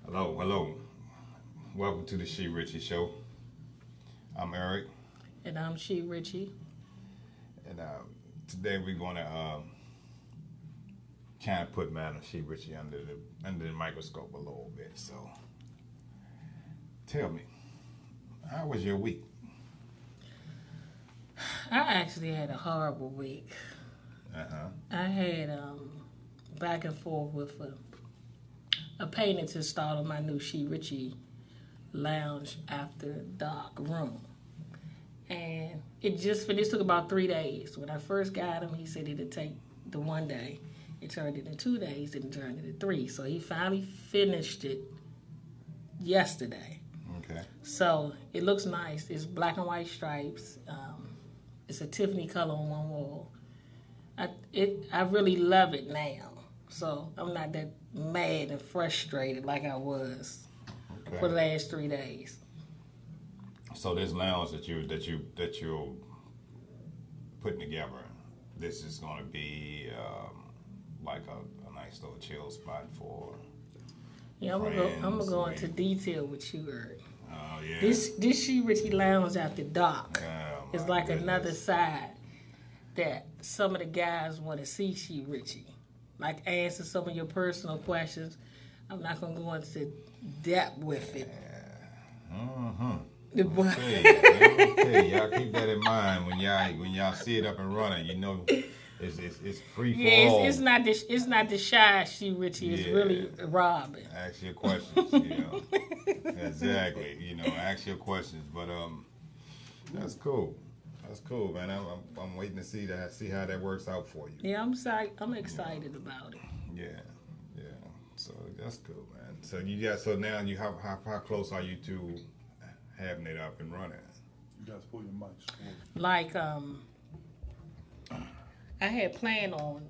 Hello, hello. Welcome to the SHERICHIE Show. I'm Eric, And I'm SHERICHIE. and today we're going to kind of put Madam SHERICHIE under the microscope a little bit. So, tell me, how was your week? I actually had a horrible week. I had back and forth with a painting to start on my new SHERICHIE Lounge After Dark room. And it took about 3 days. When I first got him, he said it'd take the 1 day. It turned into 2 days, and it turned into 3. So he finally finished it yesterday. Okay. So it looks nice. It's black and white stripes. It's a Tiffany color on one wall. I really love it now. So I'm not that mad and frustrated like I was for the last 3 days. So this lounge that you're putting together, this is going to be like a nice little chill spot for. Yeah, I'm gonna go into detail with you, Eric. Oh yeah. This SHERICHIE Lounge After Dark Oh, is like another side that some of the guys want to see SHERICHIE. Like answer some of your personal questions. I'm not gonna go into depth with it. Okay, y'all keep that in mind when y'all see it up and running. You know, it's free for all. It's not the shy SHERICHIE. It's really Robin. Ask your questions. You know, exactly. You know, ask your questions. But that's cool. That's cool, man. I'm waiting to see how that works out for you. Yeah, I'm excited about it. Yeah. So that's cool, man. So now how close are you to having it up and running? You guys pull your mics. Like I had planned on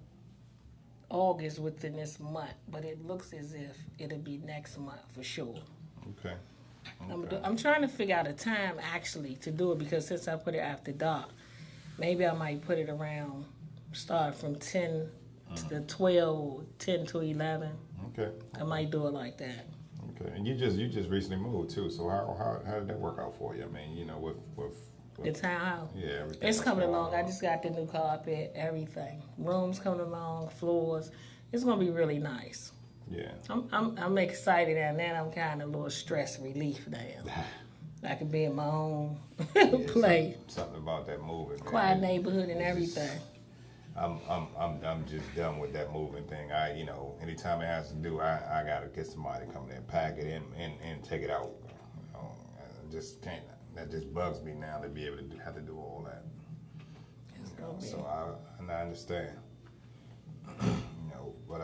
August within this month, but it looks as if it'll be next month for sure. Okay. I'm trying to figure out a time actually to do it because since I put it after dark, maybe I might put it around, start from 10 to 12, 10 to 11. Okay. I might do it like that. Okay. And you just recently moved too, so how did that work out for you? I mean, you know, with The townhouse. yeah, everything. It's coming along. I just got the new carpet, everything. Rooms coming along, floors. It's gonna be really nice. Yeah. I'm excited, and then I'm kind of a little stress relief now. I can be in my own place. Something about that moving. Quiet neighborhood and everything. I'm just done with that moving thing. Anytime it has to do, I gotta get somebody to come there, pack it in and take it out. You know, I just can't. That just bugs me now to be able to have to do all that. So I understand. But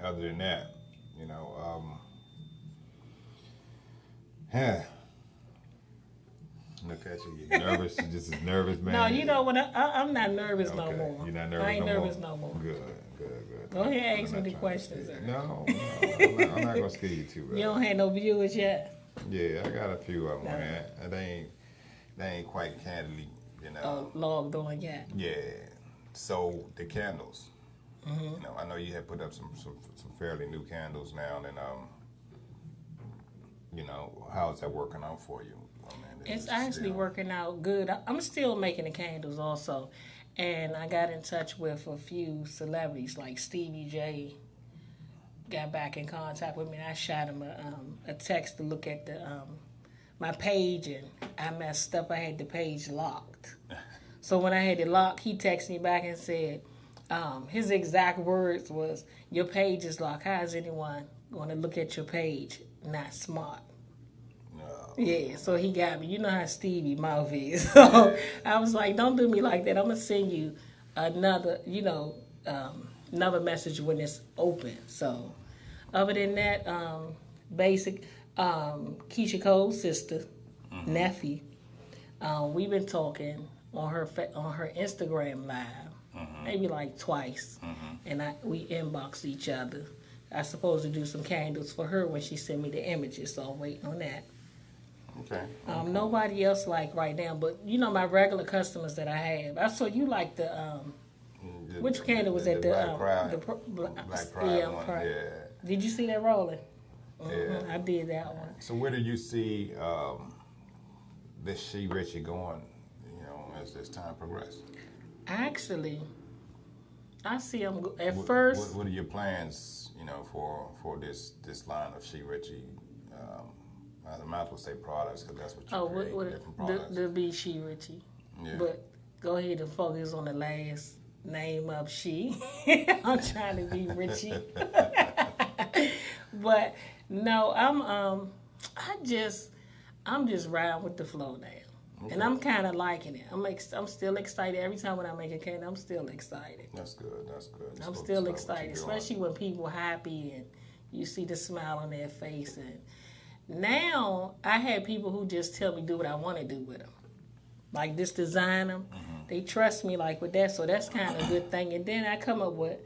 other than that, look at you. You're nervous. You're just as nervous, man. No, you know what? I'm not nervous no more. You're not nervous I ain't no nervous more? no more. Good. Go ahead, ask me the questions. No, I'm not gonna scare you too bad. You don't have no viewers yet? Yeah, I got a few of them, man. They ain't quite candidly, Logged on yet. Yeah. So the candles. I know you had put up some fairly new candles now, and how's that working out for you? It's actually working out good. I'm still making the candles also. And I got in touch with a few celebrities, like Stevie J got back in contact with me, and I shot him a text to look at my page, and I messed up. I had the page locked. So when I had it locked, he texted me back and said, his exact words was, "Your page is locked. How is anyone going to look at your page? Not smart." Yeah, so he got me. You know how Stevie mouth is. So I was like, don't do me like that. I'm going to send you another message when it's open. So other than that, basic, Keisha Cole's sister, nephew, we've been talking on her Instagram live, maybe like twice. And we inboxed each other. I supposed to do some candles for her when she sent me the images, so I'm waiting on that. Okay. Nobody else like right now, but my regular customers that I have. I saw you like the which candle was that? Black Pride. Black Pride one. Pride. Did you see that rolling? Yeah. I did that one. So where do you see this SHERICHIE going, you know, as this time progresses? Actually, I see them at What, first. What are your plans, you know, for this line of SHERICHIE? I might as well say products because that's what you create, different products. The be SHERICHIE. Yeah. But go ahead and focus on the last name of she. I'm trying to be Richie. But no, I'm just riding with the flow now. Okay. And I'm kind of liking it. I'm still excited. Every time when I make a candy, I'm still excited. That's good. That's good. I'm still excited, especially when people happy and you see the smile on their face. And now I had people who just tell me do what I want to do with them. Like this design them. They trust me like with that. So that's kind of a good thing. And then I come up with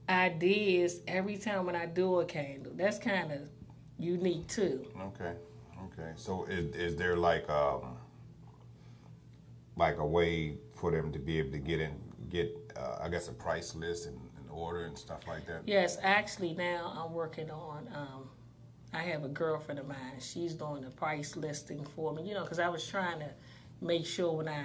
ideas every time when I do a candle. That's kind of unique too. Okay. So is there like a way for them to be able to get I guess a price list and order and stuff like that? Yes, actually now I'm working on I have a girlfriend of mine. She's doing the price listing for me, you know, because I was trying to make sure when I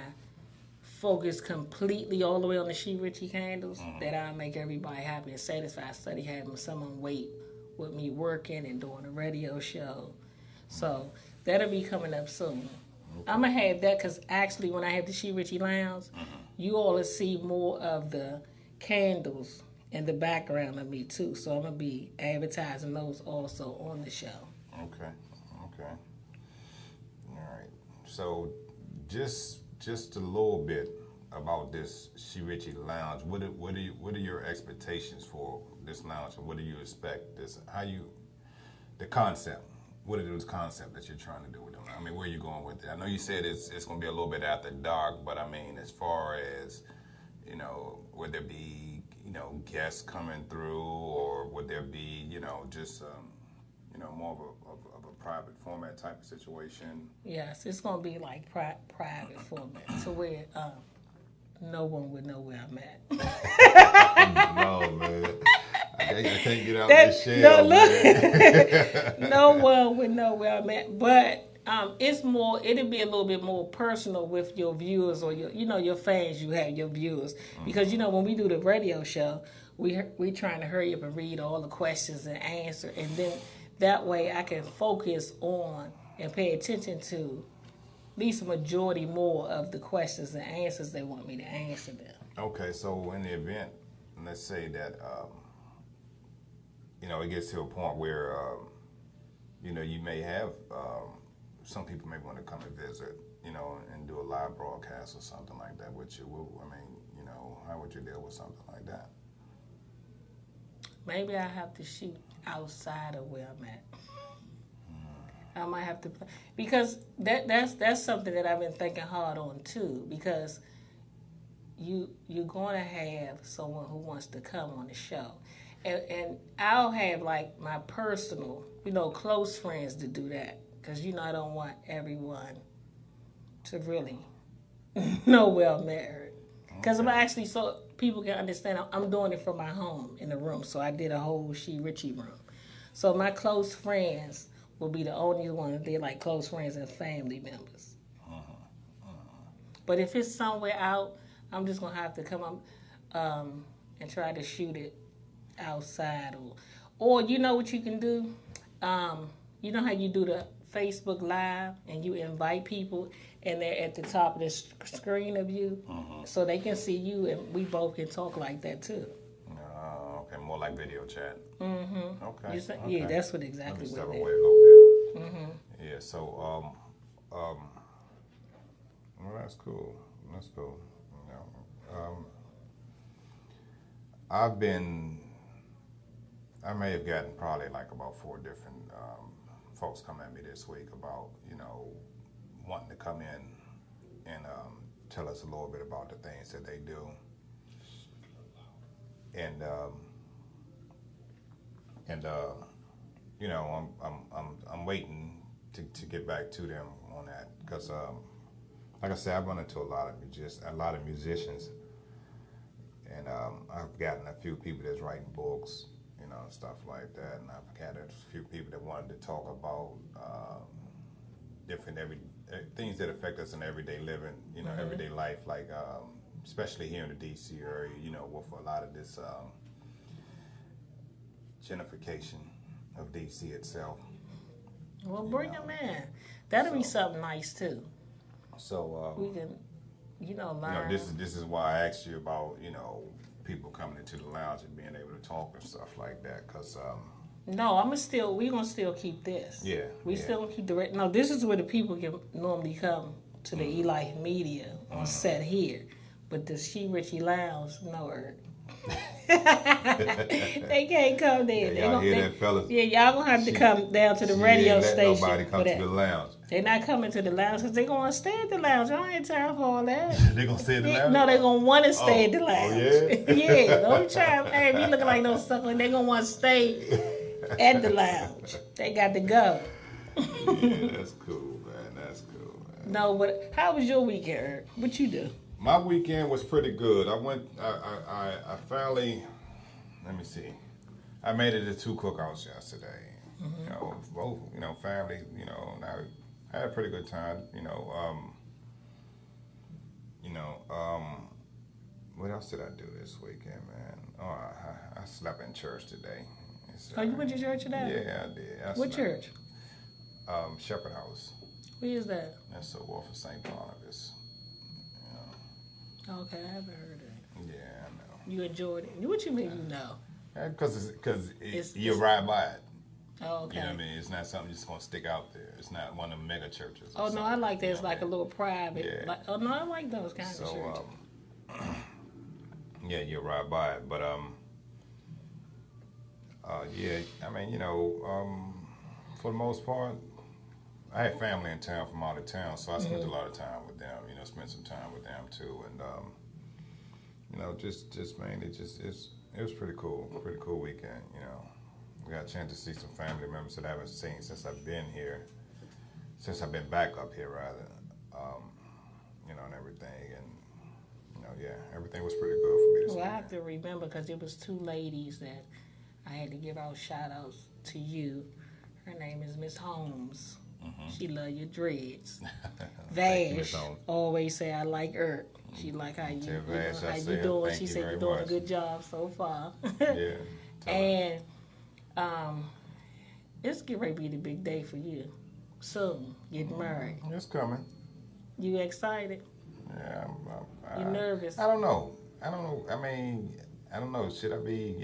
focus completely all the way on the SHERICHIE candles that I make everybody happy and satisfied. I study having someone wait with me working and doing a radio show. So that'll be coming up soon. Okay. I'm going to have that because actually when I have the SHERICHIE Lounge, you all will see more of the candles in the background of me too. So I'm going to be advertising those also on the show. Okay. All right. So just a little bit about this SHERICHIE Lounge. What are your expectations for this lounge, and what do you expect the concept? What is the concept that you're trying to do with them? I mean, where are you going with it? I know you said it's going to be a little bit after dark, but I mean, as far as, you know, would there be, you know, guests coming through, or would there be, you know, just, you know, more of a private format type of situation? Yes, it's going to be like private format to where no one would know where I'm at. No, man. I can't get out of this shell. No one would know where I'm at. But it'll be a little bit more personal with your viewers or your fans. You have your viewers. Because, you know, when we do the radio show, we trying to hurry up and read all the questions and answer. And then that way I can focus on and pay attention to at least a majority more of the questions and answers they want me to answer them. Okay, so in the event, let's say that, you know, it gets to a point where, you know, you may have, some people may want to come and visit, you know, and do a live broadcast or something like that with you. I mean, you know, how would you deal with something like that? Maybe I have to shoot outside of where I'm at. I might have to, because that's something that I've been thinking hard on too, because you're going to have someone who wants to come on the show. And I'll have like my personal, you know, close friends to do that. Because, you know, I don't want everyone to really know where I'm at. Because I'm actually, so people can understand, I'm doing it from my home in the room. So I did a whole SHERICHIE room. So my close friends will be the only ones. They're like close friends and family members. But if it's somewhere out, I'm just going to have to come up and try to shoot it outside. Or you know what you can do? You know how you do the Facebook Live and you invite people and they're at the top of the screen of you so they can see you and we both can talk like that too. Okay, more like video chat. Okay. Yeah, that's what exactly what it is. Step away a little bit. Yeah, so, well, that's cool. That's cool. You know, I may have gotten probably like about 4 different folks come at me this week about, you know, wanting to come in and tell us a little bit about the things that they do. And you know, I'm waiting to get back to them on that because, like I said, I've run into a lot of musicians, and I've gotten a few people that's writing books, you know, stuff like that. And I've had a few people that wanted to talk about different things that affect us in everyday living, everyday life, like especially here in the D.C. area, with a lot of this gentrification of D.C. itself. Well, bring them in. That'll be something nice too. So we can, learn. This is why I asked you about people coming into the lounge and being able to talk and stuff like that, because. No, we're gonna still keep this. Yeah. We still gonna keep the no. This is where the people can normally come to the E-Life Media on set here, but the SHERICHIE Lounge, no. They can't come there. Yeah, y'all hear that, fellas? Yeah, y'all gonna have to come down to the radio station. Nobody come to the lounge. They're not coming to the lounge because they're gonna stay at the lounge. I ain't time for all that. They gonna stay at the lounge? No, they're gonna want to stay at the lounge. Oh, yeah? Yeah, don't try. Hey, we looking like no sucker. They're gonna want to stay at the lounge. They got to go. Yeah, that's cool, man. That's cool, man. No, but how was your weekend, Eric? What you do? My weekend was pretty good. I finally, let me see. I made it to 2 cookouts yesterday. Both, family, and I had a pretty good time. What else did I do this weekend, man? Oh, I slept in church today. You went to church today? Yeah, I did. What church? Shepherd House. Where is that? That's off of St. Barnabas. Okay, I haven't heard of it. Yeah, I know. You enjoyed it? What you mean you know? Because you ride by it. Oh, okay. You know what I mean? It's not something just going to stick out there. It's not one of the mega churches. Oh, no, I like that. It's like a little private. Yeah. I like those kind of churches. Yeah, you ride by it. But, yeah, I mean, for the most part, I had family in town from out of town, so I spent a lot of time with them, spent some time with them too. And, just mainly it was pretty cool weekend, We got a chance to see some family members that I haven't seen since I've been back up here rather, and everything. And, yeah, everything was pretty good for me this weekend. I have to remember because it was 2 ladies that I had to give out shout outs to you. Her name is Miss Holmes. She love your dreads. Vash always say I like her. She like how you doing. She said you're doing a good job so far. Yeah. And it's getting ready to be the big day for you. Soon, getting married. It's coming. You excited? Yeah. You nervous? I don't know. I mean, I don't know. Should I be?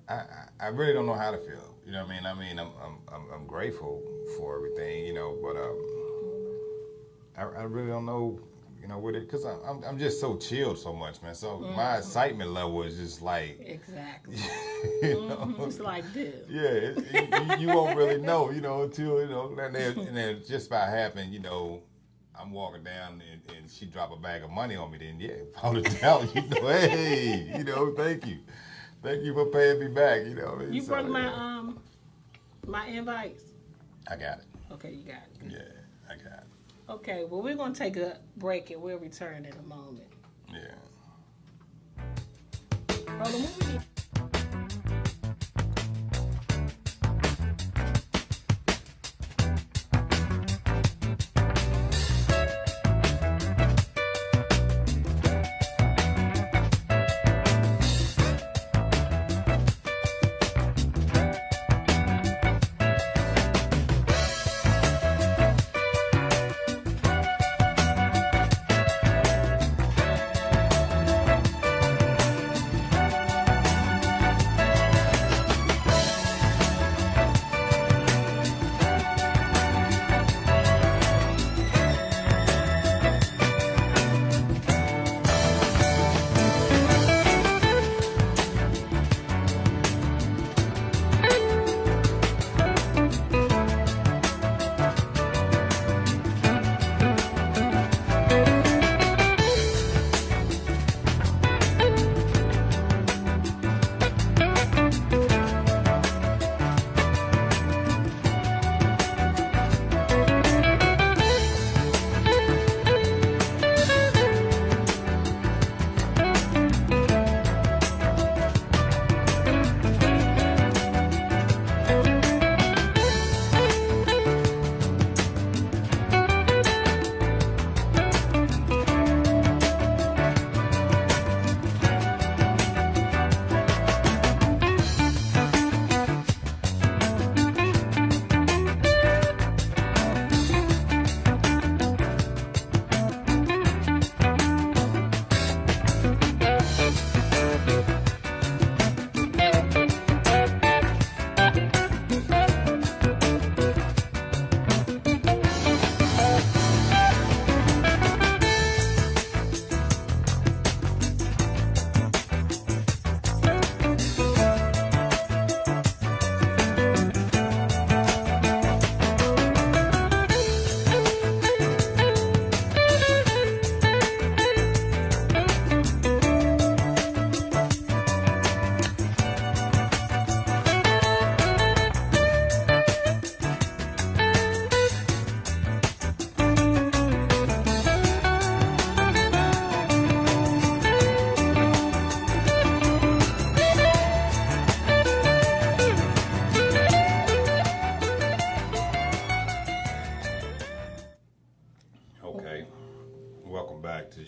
I really don't know how to feel. You know what I mean? I'm grateful for everything, but I really don't know, with it, because I'm just so chilled so much, man. So my excitement level is just like exactly. It's like this. Yeah, you won't really know, until and then just about happened, I'm walking down and she drop a bag of money on me. Then pound it down, hey, thank you. Thank you for paying me back, You brought my invites? I got it. Okay, you got it. Yeah, I got it. Okay, well, we're going to take a break and we'll return in a moment. Yeah. Hold on, what we need?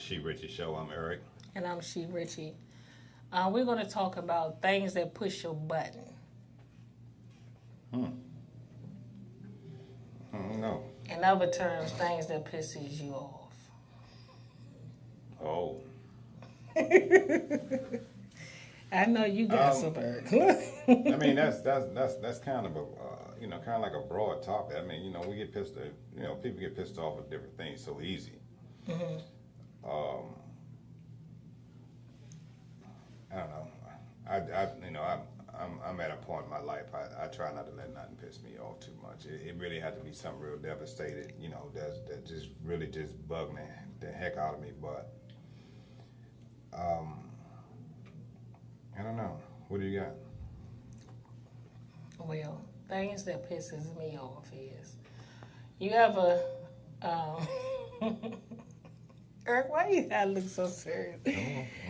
SHERICHIE Show. I'm Eric. And I'm SHERICHIE. We're going to talk about things that push your button. I don't know. In other terms, things that pisses you off. Oh. I know you got some, Eric. I mean, that's kind of a kind of like a broad topic. I mean, we get pissed. People get pissed off at different things so easy. Mm-hmm. I don't know. I'm at a point in my life. I try not to let nothing piss me off too much. It really had to be something real devastated. That just really just bugged me the heck out of me. But I don't know. What do you got? Well, things that pisses me off is you ever Eric, why you gotta look so serious?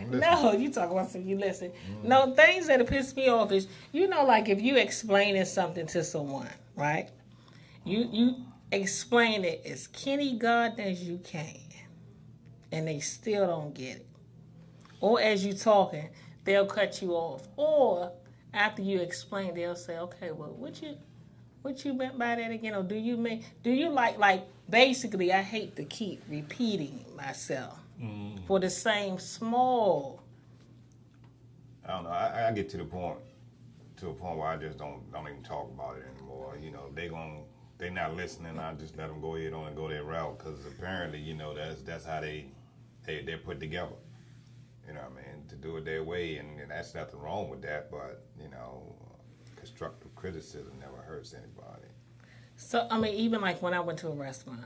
No, you talk about something, you listen. No, things that piss me off is, like if you explaining something to someone, right? You explain it as kindergarten as you can, and they still don't get it. Or as you talking, they'll cut you off. Or after you explain, they'll say, okay, well, what you meant by that again? Or do you like basically, I hate to keep repeating myself for the same small. I don't know. I get to a point where I just don't even talk about it anymore. They not listening. I just let them go ahead on and go their route, because apparently, that's how they're put together. You know what I mean? To do it their way, and that's nothing wrong with that. But constructive criticism never hurts anybody. So, I mean, even like when I went to a restaurant,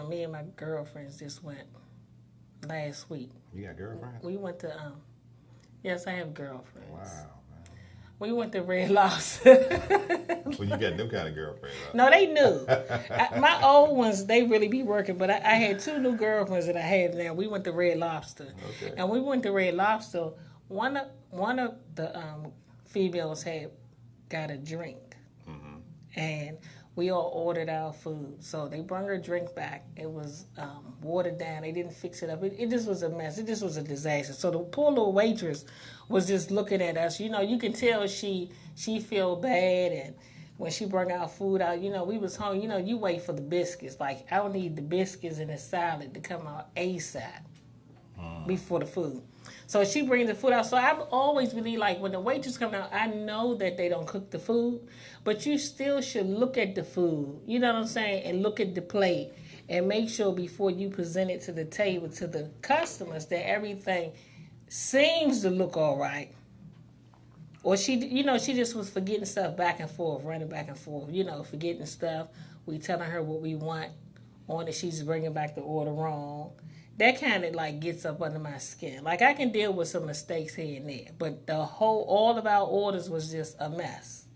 me and my girlfriends just went last week. You got girlfriends? We went to, yes, I have girlfriends. Wow, man. We went to Red Lobster. Well, you got them kind of girlfriends, huh? No, they knew. My old ones, they really be working, but I had two new girlfriends that I had now. We went to Red Lobster. Okay. And we went to Red Lobster. One of the females had got a drink. Mm-hmm. And we all ordered our food. So they brought her drink back. It was watered down. They didn't fix it up. It just was a mess. It just was a disaster. So the poor little waitress was just looking at us. You can tell she feel bad. And when she brought our food out, we was hungry. You wait for the biscuits. Like, I would need the biscuits and the salad to come out ASAP before the food. So she brings the food out. So I've always believed, like, when the waitress come out, I know that they don't cook the food, but you still should look at the food, you know what I'm saying, and look at the plate and make sure before you present it to the table to the customers that everything seems to look all right. Or she just was forgetting stuff back and forth, running back and forth, forgetting stuff. We telling her what we want on it. She's bringing back the order wrong. That kind of like gets up under my skin. Like, I can deal with some mistakes here and there, but all of our orders was just a mess.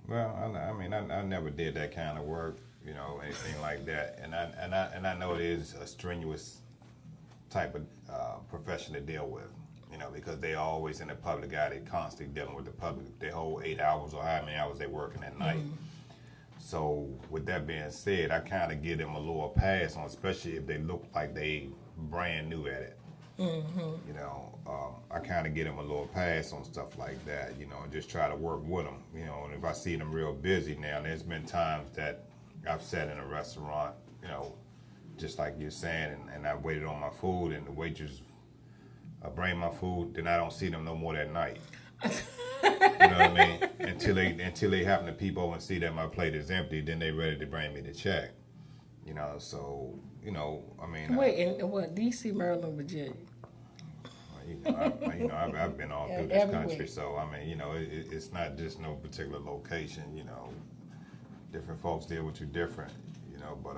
Well, I never did that kind of work, anything like that, and I know it is a strenuous type of profession to deal with, because they always in the public eye. They constantly dealing with the public. Their whole 8 hours or how many hours they working at night. Mm-hmm. So with that being said, I kind of give them a little pass on, especially if they look like they brand new at it. Mm-hmm. I kind of give them a little pass on stuff like that, and just try to work with them. And if I see them real busy now, there's been times that I've sat in a restaurant, just like you're saying, and I waited on my food, and the waitress bring my food, then I don't see them no more that night. You know what I mean? Until they happen to peep over and see that my plate is empty, then they ready to bring me the check. So I mean. Wait, in what, DC, Maryland, Virginia? I've been all through this country, so I mean, it's not just no particular location. Different folks deal with you different. But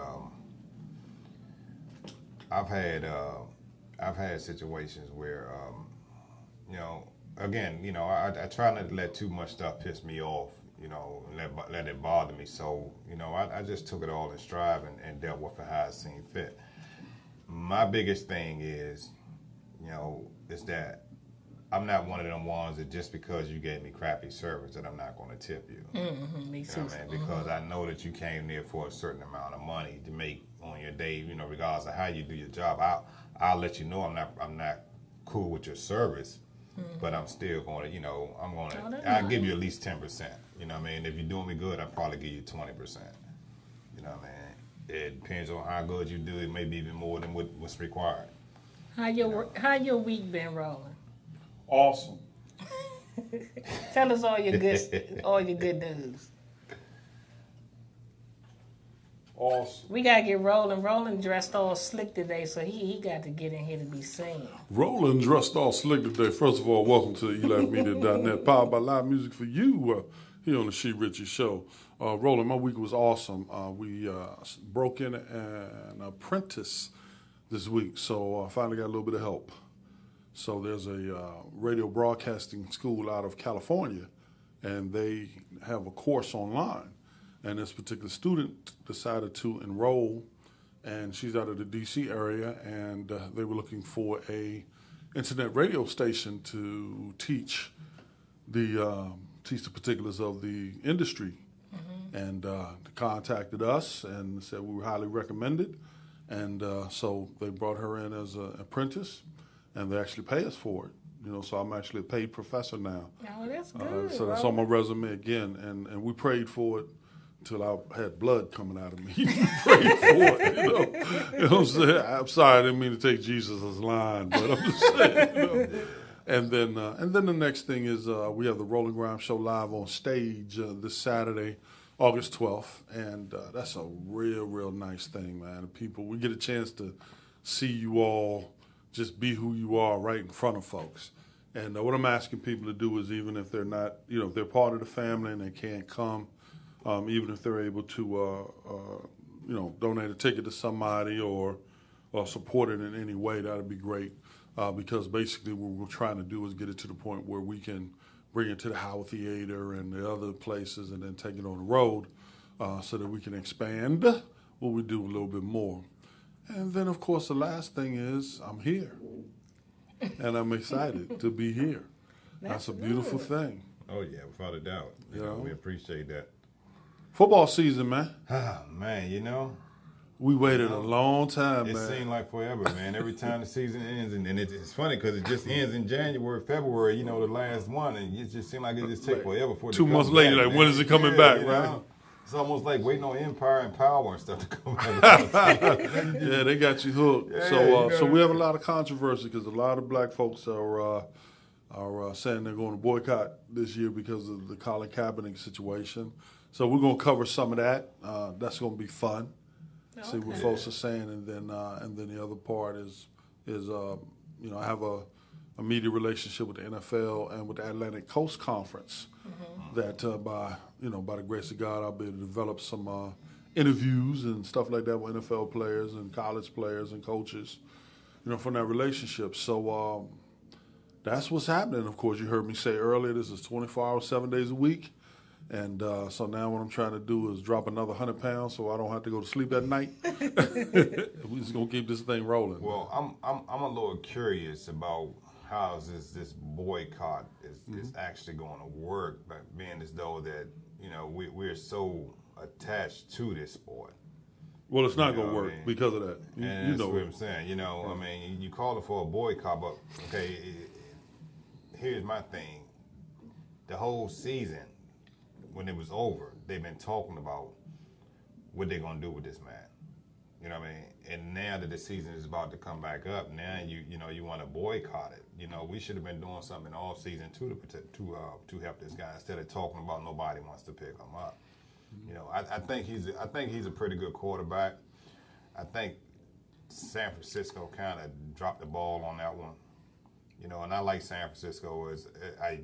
I've had situations where again, I try not to let too much stuff piss me off, and let it bother me. So, I just took it all in stride and dealt with it how it seemed fit. My biggest thing is that I'm not one of them ones that just because you gave me crappy service that I'm not going to tip you. Mm-hmm, me too. Because I know that you came there for a certain amount of money to make, on your day, you know, regardless of how you do your job. I'll let you know I'm not cool with your service, but I'm still going to, you know, I'll give you at least 10%. You know what I mean? If you're doing me good, I'll probably give you 20%. You know what I mean? It depends on how good you do. It may be even more than what's required. How your week been rolling? Awesome. Tell us all your good news. Awesome. We gotta get Roland. Roland dressed all slick today, so he got to get in here to be seen. Roland dressed all slick today. First of all, welcome to elifemedia.net, powered by live music for you here on the SHERICHIE Show. Roland, my week was awesome. We broke in an apprentice this week, so I finally got a little bit of help. So there's a radio broadcasting school out of California, and they have a course online. And this particular student decided to enroll, and she's out of the D.C. area, and they were looking for a internet radio station to teach the particulars of the industry. And they contacted us and said we were highly recommended, and so they brought her in as an apprentice, and they actually pay us for it. You know, so I'm actually a paid professor now. Oh, that's good. So that's on my resume again, and we prayed for it until I had blood coming out of me. We prayed for it, you know. You know what I'm saying? I'm sorry, I didn't mean to take Jesus' line, but I'm just saying, you know. And then the next thing is we have the Rolling Ground Show live on stage this Saturday, August 12th, and that's a real nice thing, man. People, we get a chance to see you all just be who you are right in front of folks. And what I'm asking people to do is, even if they're not, you know, if they're part of the family and they can't come, even if they're able to, you know, donate a ticket to somebody or support it in any way, that'd be great. Because basically what we're trying to do is get it to the point where we can bring it to the Howard Theater and the other places and then take it on the road so that we can expand what we do a little bit more. And then, of course, the last thing is I'm here. And I'm excited to be here. That's a beautiful thing. Oh, yeah, without a doubt. You know, we appreciate that. Football season, man. Ah, man, you know. We waited a long time, man. It seemed like forever, man. Every time the season ends, and it's funny because it just ends in January, February, you know, the last one, and it just seemed like it just takes forever for it to come 2 months later, back, like, man. when is it coming back, you right? know? It's almost like waiting on Empire and Power and stuff to come back. Yeah, they got you hooked. Yeah, So we have a lot of controversy because a lot of black folks are saying they're going to boycott this year because of the Colin Kaepernick situation. So we're going to cover some of that. That's going to be fun. See what folks are saying, and then the other part is you know, I have a media relationship with the NFL and with the Atlantic Coast Conference. That by the grace of God, I'll be able to develop some interviews and stuff like that with NFL players and college players and coaches, you know, from that relationship. So that's what's happening. Of course, you heard me say earlier, this is 24 hours, 7 days a week. And so now what I'm trying to do is drop another 100 pounds so I don't have to go to sleep at night. We're just going to keep this thing rolling. Well, I'm a little curious about how this boycott is actually going to work, but being as though that, you know, we're so attached to this sport. Well, it's not going to work because of that. You know what I'm saying. You know, I mean, you call it for a boycott, but, okay, here's my thing. The whole season, when it was over, they've been talking about what they're going to do with this man. You know what I mean? And now that the season is about to come back up, now you want to boycott it. You know, we should have been doing something all season to help this guy instead of talking about nobody wants to pick him up. You know, I think he's a pretty good quarterback. I think San Francisco kind of dropped the ball on that one. You know, and I like San Francisco I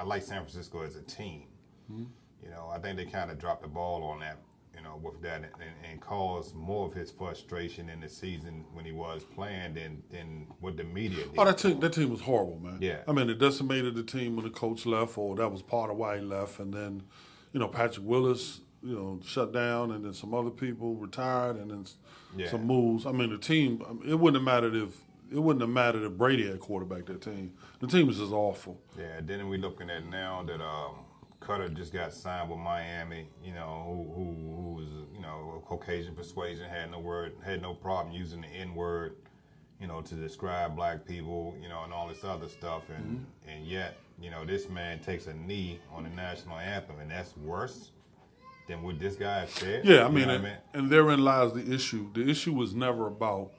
like San Francisco as a team. You know, I think they kind of dropped the ball on that, you know, with that and caused more of his frustration in the season when he was playing than what the media did. Oh, that team was horrible, man. Yeah. I mean, it decimated the team when the coach left, or that was part of why he left. And then, you know, Patrick Willis, you know, shut down, and then some other people retired, and then some moves. I mean, the team, it wouldn't have mattered if Brady had quarterbacked that team. The team was just awful. Yeah, then we're looking at now that Cutter just got signed with Miami. You know, who was of Caucasian persuasion, had no problem using the N-word, to describe black people, and all this other stuff, and yet, this man takes a knee on the national anthem, and that's worse than what this guy said. Yeah, I mean, and therein lies the issue. The issue was never about.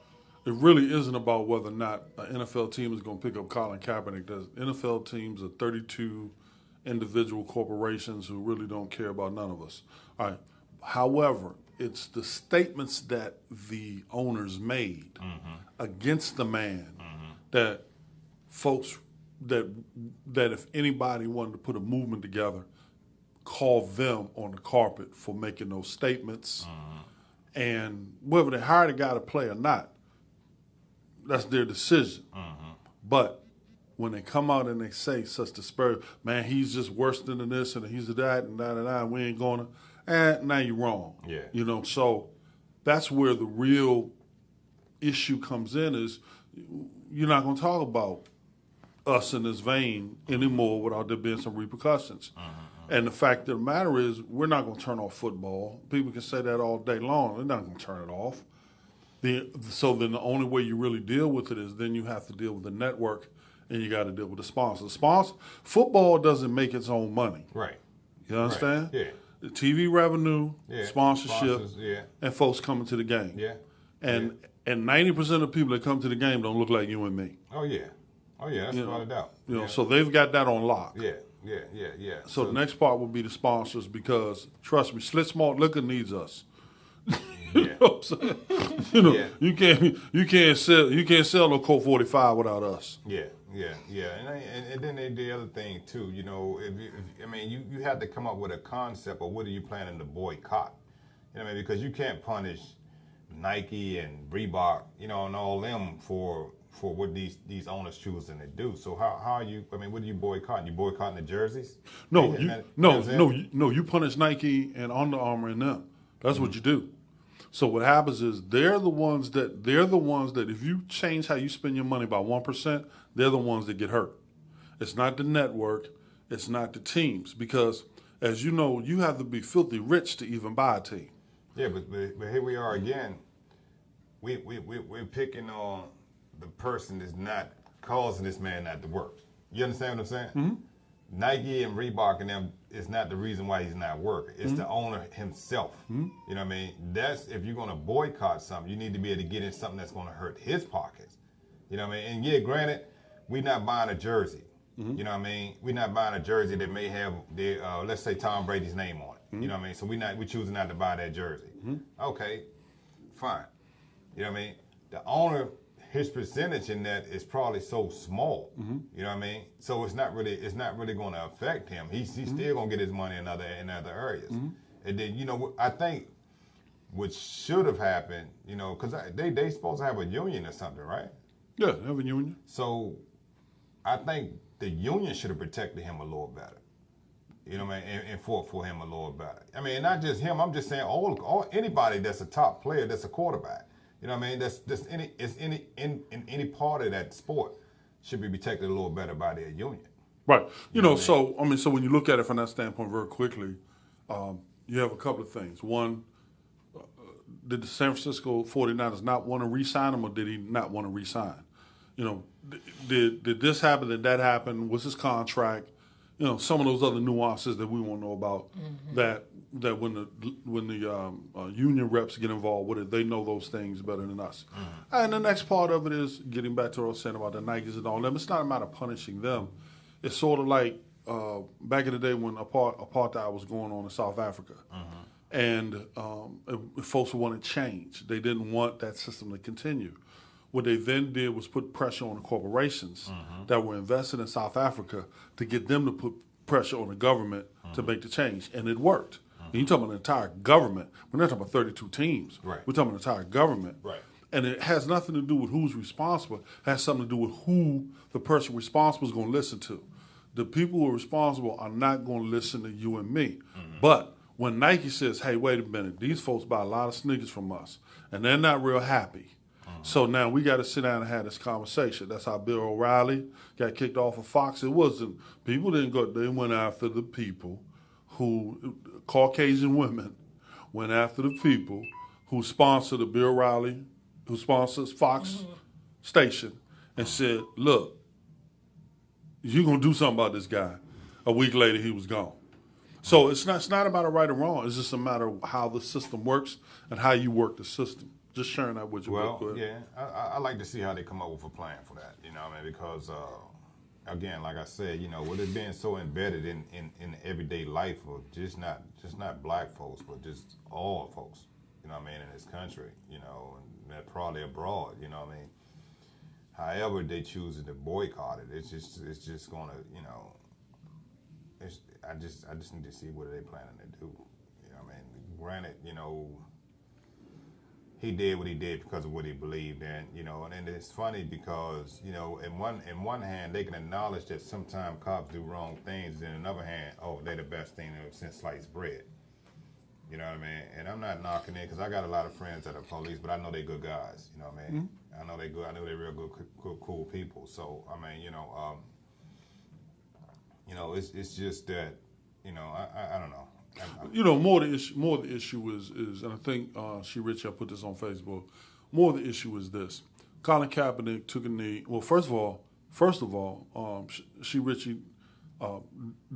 It really isn't about whether or not an NFL team is going to pick up Colin Kaepernick. The NFL teams are 32 individual corporations who really don't care about none of us. All right. However, it's the statements that the owners made against the man that folks that if anybody wanted to put a movement together, call them on the carpet for making those statements. And whether they hired a guy to play or not, that's their decision. But when they come out and they say such disparage, man, he's just worse than this and he's that and that and that, we ain't gonna. Now you're wrong. Yeah. So that's where the real issue comes in is you're not going to talk about us in this vein anymore without there being some repercussions. And the fact of the matter is we're not going to turn off football. People can say that all day long. They're not going to turn it off. So then the only way you really deal with it is then you have to deal with the network and you got to deal with the sponsor. Football doesn't make its own money. Right. You understand? Right. Yeah. The TV revenue, sponsorship, sponsors, and folks coming to the game. Yeah. And 90% of the people that come to the game don't look like you and me. Oh yeah, that's without a doubt. So they've got that on lock. Yeah. So the next part will be the sponsors because trust me, Slit Smart Liquor needs us. You know what I'm saying? You can't sell no Colt 45 without us. Yeah. And then the other thing too, you have to come up with a concept of what are you planning to boycott. Because you can't punish Nike and Reebok, and all them for what these owners choosing to do. So how are you? What are you boycotting? You boycotting the jerseys? No, you punish Nike and Under Armour and them. That's what you do. So what happens is they're the ones that if you change how you spend your money by 1%, they're the ones that get hurt. It's not the network, it's not the teams, because as you know, you have to be filthy rich to even buy a team. Yeah, but here we are again. We're picking on the person that's not causing this man not to work. You understand what I'm saying? Mm-hmm. Nike and Reebok and them is not the reason why he's not working. It's the owner himself. Mm-hmm. You know what I mean? That's if you're going to boycott something, you need to be able to get in something that's going to hurt his pockets. You know what I mean? And yeah, granted, we're not buying a jersey. Mm-hmm. You know what I mean? We're not buying a jersey that may have let's say Tom Brady's name on it. Mm-hmm. You know what I mean? So we're choosing not to buy that jersey. Mm-hmm. Okay, fine. You know what I mean? The owner, his percentage in that is probably so small. Mm-hmm. You know what I mean? So it's not really going to affect him. He's still going to get his money in other areas. Mm-hmm. And then I think what should have happened, because they supposed to have a union or something, right? Yeah, they have a union. So I think the union should have protected him a little better. You know what I mean? And fought for him a little better. I mean, not just him. I'm just saying all anybody that's a top player, that's a quarterback. You know what I mean? That's in any part of that sport should be protected a little better by their union. Right. So when you look at it from that standpoint very quickly, you have a couple of things. One, did the San Francisco 49ers not want to re-sign him, or did he not want to re-sign? Did this happen? Did that happen? Was his contract? Some of those other nuances that we won't know about. Mm-hmm. That when the union reps get involved with it, they know those things better than us. Mm-hmm. And the next part of it is getting back to what I was saying about the Nikes and all them. It's not a matter of punishing them. It's sort of like back in the day when apartheid was going on in South Africa. Mm-hmm. And folks wanted change. They didn't want that system to continue. What they then did was put pressure on the corporations that were invested in South Africa to get them to put pressure on the government to make the change. And it worked. And you're talking about the entire government. We're not talking about 32 teams. Right. We're talking about the entire government. Right. And it has nothing to do with who's responsible. It has something to do with who the person responsible is going to listen to. The people who are responsible are not going to listen to you and me. Mm-hmm. But when Nike says, hey, wait a minute, these folks buy a lot of sneakers from us, and they're not real happy. So now we got to sit down and have this conversation. That's how Bill O'Reilly got kicked off of Fox. It wasn't, people didn't go, they went after the people who, Caucasian women, went after the people who sponsor the Bill Riley, who sponsors Fox station, and said, look, you're going to do something about this guy. A week later, he was gone. So it's not about a right or wrong. It's just a matter of how the system works and how you work the system. Just sharing that with you. Well, yeah, I like to see how they come up with a plan for that, you know what I mean? Because, again, like I said, you know, with it being so embedded in everyday life of just not black folks, but just all folks, you know what I mean, in this country, you know, and they're probably abroad, you know what I mean? However they choose to boycott it, it's just gonna, you know, I just need to see what they're planning to do. You know what I mean? Granted, you know, he did what he did because of what he believed in, you know, and it's funny because, you know, in one hand they can acknowledge that sometimes cops do wrong things, and in another hand, oh, they're the best thing since sliced bread. You know what I mean? And I'm not knocking it because I got a lot of friends that are police, but I know they're good guys. You know what I mean? I know they're good. I know they're real good, cool people. So I mean, you know, it's just that, you know, I don't know. You know, more the issue is, and I think SHERICHIE, I put this on Facebook. More the issue is this: Colin Kaepernick took a knee. Well, first of all, SHERICHIE,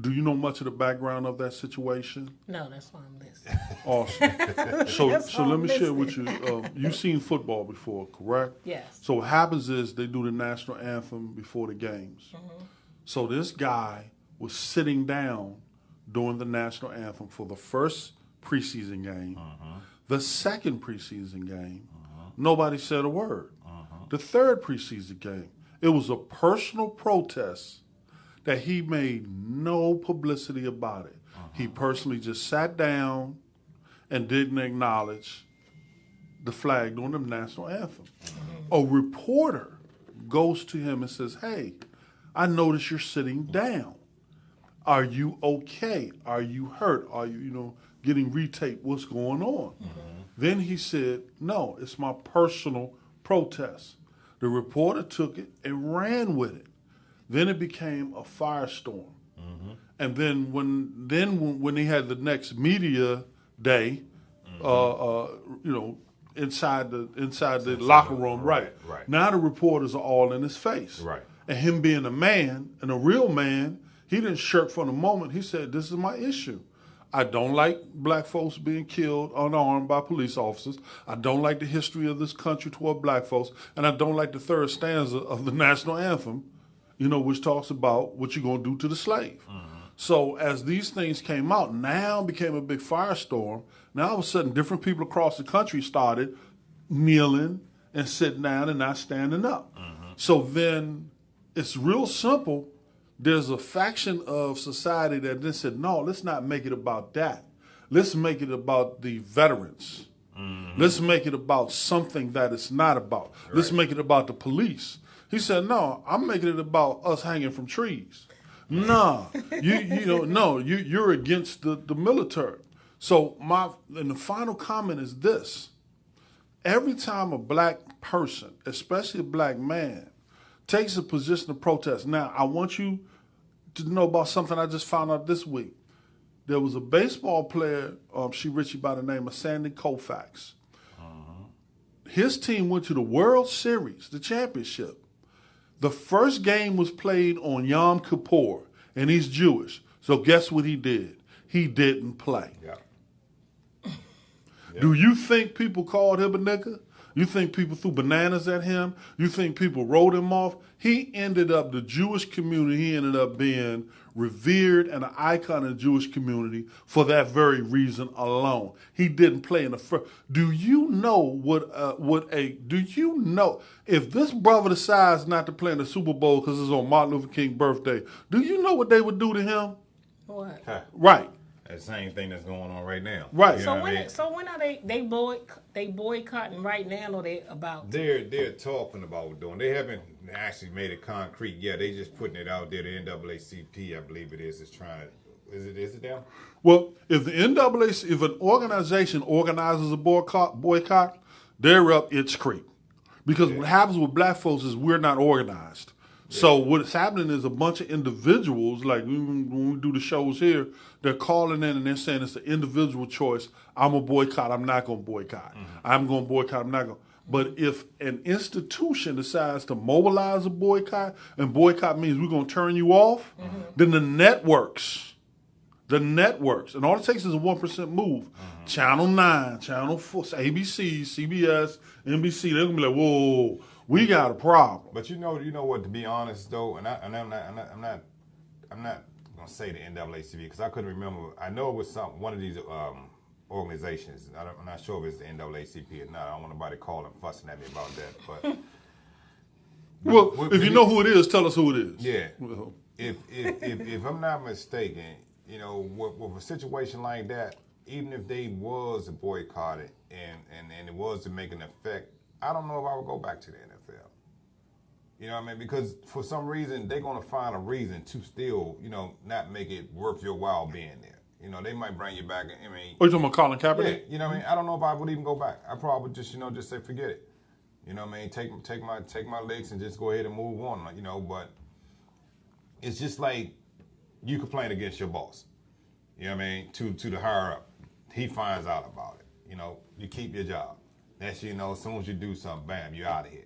do you know much of the background of that situation? No, that's why I'm listening. Awesome. So let me share with you. You've seen football before, correct? Yes. So what happens is they do the national anthem before the games. So this guy was sitting down during the national anthem for the first preseason game. The second preseason game, nobody said a word. The third preseason game, it was a personal protest that he made no publicity about it. He personally just sat down and didn't acknowledge the flag during the national anthem. A reporter goes to him and says, hey, I notice you're sitting down. Are you okay? Are you hurt? Are you, getting retaped? What's going on? Then he said, no, it's my personal protest. The reporter took it and ran with it. Then it became a firestorm. And then when he had the next media day, inside the locker room, right. Now the reporters are all in his face. Right. And him being a man and a real man, he didn't shirk for the moment. He said, this is my issue. I don't like black folks being killed unarmed by police officers. I don't like the history of this country toward black folks. And I don't like the third stanza of the national anthem, which talks about what you're going to do to the slave. So as these things came out, now became a big firestorm. Now all of a sudden, different people across the country started kneeling and sitting down and not standing up. So then it's real simple. There's a faction of society that then said, no, let's not make it about that. Let's make it about the veterans. Let's make it about something that it's not about. Right. Let's make it about the police. He said, no, I'm making it about us hanging from trees. Nah, you're against the military. So and the final comment is this. Every time a black person, especially a black man, takes a position of protest. Now, I want you to know about something I just found out this week. There was a baseball player, SHERICHIE, by the name of Sandy Koufax. His team went to the World Series, the championship. The first game was played on Yom Kippur, and he's Jewish. So guess what he did? He didn't play. Yeah. Do you think people called him a nigger? You think people threw bananas at him? You think people wrote him off? He ended up, the Jewish community, he ended up being revered and an icon in the Jewish community for that very reason alone. He didn't play in the first. Do you know if this brother decides not to play in the Super Bowl because it's on Martin Luther King's birthday, do you know what they would do to him? What? Right. That same thing that's going on right now. Right. So when are they boycotting right now, or they about? They're talking about doing. They haven't actually made it concrete yet. They just putting it out there. The NAACP, I believe it is trying to. Is it them? Well, if if an organization organizes a boycott, they're up its creek. Because what happens with black folks is we're not organized. So what's happening is a bunch of individuals, like when we do the shows here, they're calling in and they're saying it's an individual choice. I'm a boycott. I'm not going to boycott. I'm going to boycott. I'm not going. But if an institution decides to mobilize a boycott, and boycott means we're going to turn you off, then the networks, and all it takes is a 1% move. Channel 9, Channel 4, ABC, CBS, NBC, they're going to be like, whoa, we got a problem. But you know what? To be honest, though, and I'm not gonna say the NAACP because I couldn't remember. I know it was one of these organizations. I'm not sure if it's the NAACP or not. I don't want nobody calling, fussing at me about that. But well, if you know who it is, tell us who it is. Yeah. If I'm not mistaken, you know, with a situation like that, even if they was boycotted and it was to make an effect, I don't know if I would go back to the NFL. You know what I mean? Because for some reason, they're going to find a reason to still, you know, not make it worth your while being there. You know, they might bring you back. I mean, are you talking about Colin Kaepernick? Yeah, you know what I mean? I don't know if I would even go back. I probably would just, you know, just say forget it. You know what I mean? Take my licks and just go ahead and move on. You know, but it's just like you complain against your boss. You know what I mean? To the higher up, he finds out about it. You know, you keep your job. That's, you know, as soon as you do something, bam, you're out of here.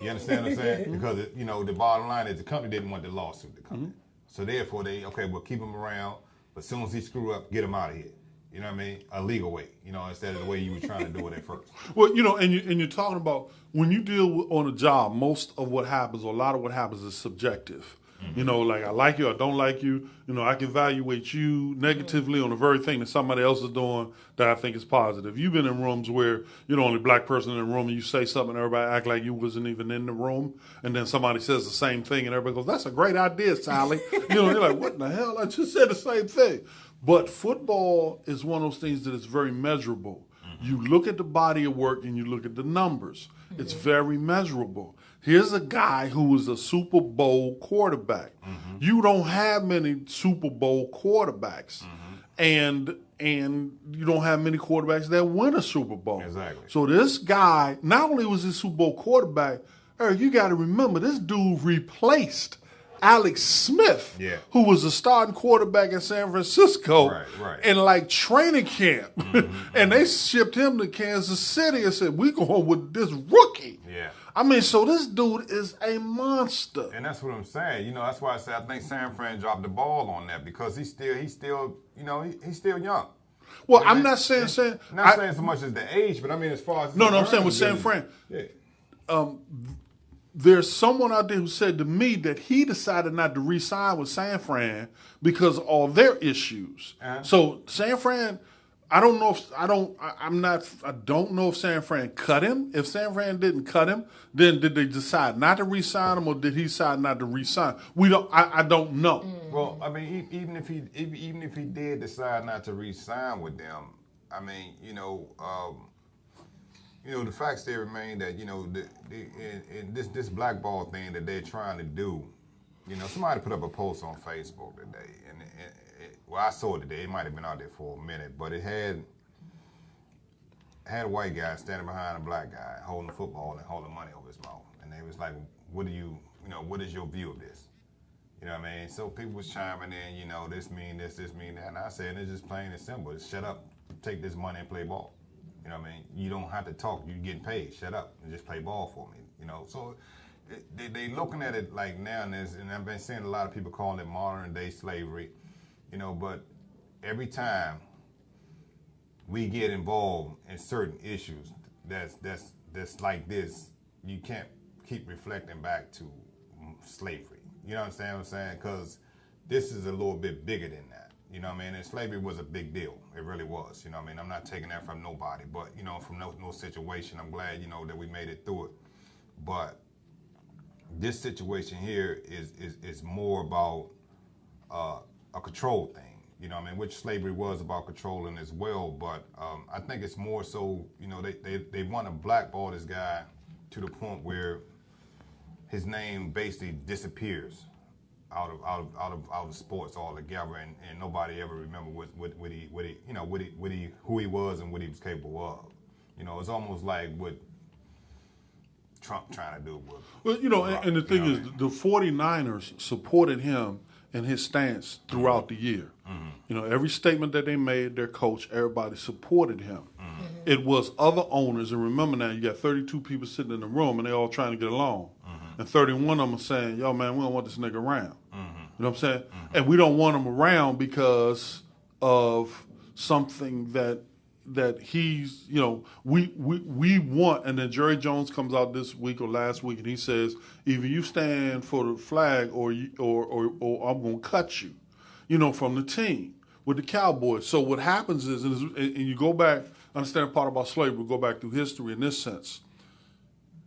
You understand what I'm saying? Because, you know, the bottom line is the company didn't want the lawsuit to come in. So therefore, we'll keep him around, but as soon as he screw up, get him out of here. You know what I mean? A legal way, you know, instead of the way you were trying to do it at first. Well, you know, and you're talking about when you deal on a job, most of what happens, or a lot of what happens is subjective. You know, like I like you or don't like you. You know, I can evaluate you negatively on the very thing that somebody else is doing that I think is positive. You've been in rooms where you're the only black person in the room and you say something and everybody act like you wasn't even in the room. And then somebody says the same thing and everybody goes, that's a great idea, Sally. You know, you're like, what in the hell? I just said the same thing. But football is one of those things that is very measurable. You look at the body of work and you look at the numbers. It's very measurable. Here's a guy who was a Super Bowl quarterback. You don't have many Super Bowl quarterbacks. And you don't have many quarterbacks that win a Super Bowl. Exactly. So this guy, not only was he a Super Bowl quarterback, Eric, you got to remember, this dude replaced Alex Smith, who was a starting quarterback in San Francisco in like training camp. And they shipped him to Kansas City and said, we're going with this rookie. Yeah. I mean, so this dude is a monster. And that's what I'm saying. You know, that's why I said I think San Fran dropped the ball on that because he's still, you know, he's still young. Well, I'm not saying saying so much as the age, but I mean as far as I'm saying with San Fran. There's someone out there who said to me that he decided not to re-sign with San Fran because of all their issues. So San Fran, I don't know if San Fran cut him. If San Fran didn't cut him, then did they decide not to re-sign him or did he decide not to re-sign? I don't know. Well, I mean, even if he did decide not to re-sign with them, I mean, you know, the fact still remain that, you know, in this blackball thing that they're trying to do, you know, somebody put up a post on Facebook today, and I saw it today. It might have been out there for a minute, but it had a white guy standing behind a black guy holding a football and holding money over his mouth, and they was like, what is your view of this? You know what I mean? So people was chiming in, you know, this mean this mean that, and I said, it's just plain and simple. It's shut up, take this money and play ball. You know what I mean? You don't have to talk. You're getting paid. Shut up and just play ball for me. You know, so they looking at it like now and I've been seeing a lot of people calling it modern day slavery. You know, but every time we get involved in certain issues that's like this, you can't keep reflecting back to slavery. You know what I'm saying? Because this is a little bit bigger than that. You know what I mean? And slavery was a big deal. It really was. You know what I mean? I'm not taking that from nobody, but, you know, from no situation, I'm glad, you know, that we made it through it. But this situation here is more about a control thing. You know what I mean? Which slavery was about controlling as well. But I think it's more so, you know, they want to blackball this guy to the point where his name basically disappears out of sports altogether, and nobody ever remember who he was and what he was capable of. You know, it's almost like what Trump trying to do with. Well, you know, and the thing is, the 49ers supported him in his stance throughout the year. Mm-hmm. You know, every statement that they made, their coach, everybody supported him. Mm-hmm. It was other owners, and remember now, you got 32 people sitting in the room, and they all trying to get along. Mm-hmm. And 31 of them are saying, yo, man, we don't want this nigga around. Mm-hmm. You know what I'm saying? Mm-hmm. And we don't want him around because of something that he's, you know, we want, and then Jerry Jones comes out this week or last week, and he says, either you stand for the flag or I'm going to cut you, you know, from the team with the Cowboys. So what happens is, and you go back, understand part about slavery, go back through history in this sense.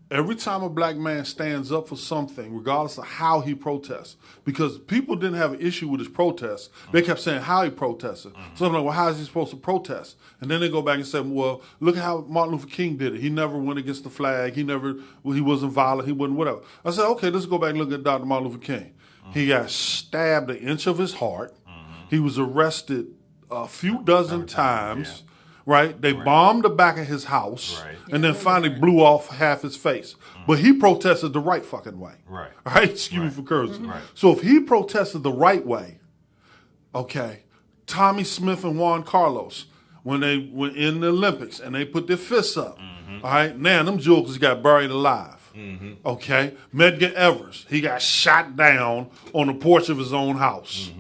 Every time a black man stands up for something, regardless of how he protests, because people didn't have an issue with his protests, they kept saying how he protested. So I'm like, well, how is he supposed to protest? And then they go back and say, well, look at how Martin Luther King did it. He never went against the flag. He wasn't violent. He wasn't whatever. I said, okay, let's go back and look at Dr. Martin Luther King. He got stabbed an inch of his heart. He was arrested a few dozen times. Yeah. Right? They bombed the back of his house and then finally blew off half his face. But he protested the right fucking way. Right? Excuse me for cursing. So if he protested the right way, okay, Tommy Smith and Juan Carlos, when they were in the Olympics and they put their fists up, all right, now them jokers got buried alive. Okay? Medgar Evers, he got shot down on the porch of his own house.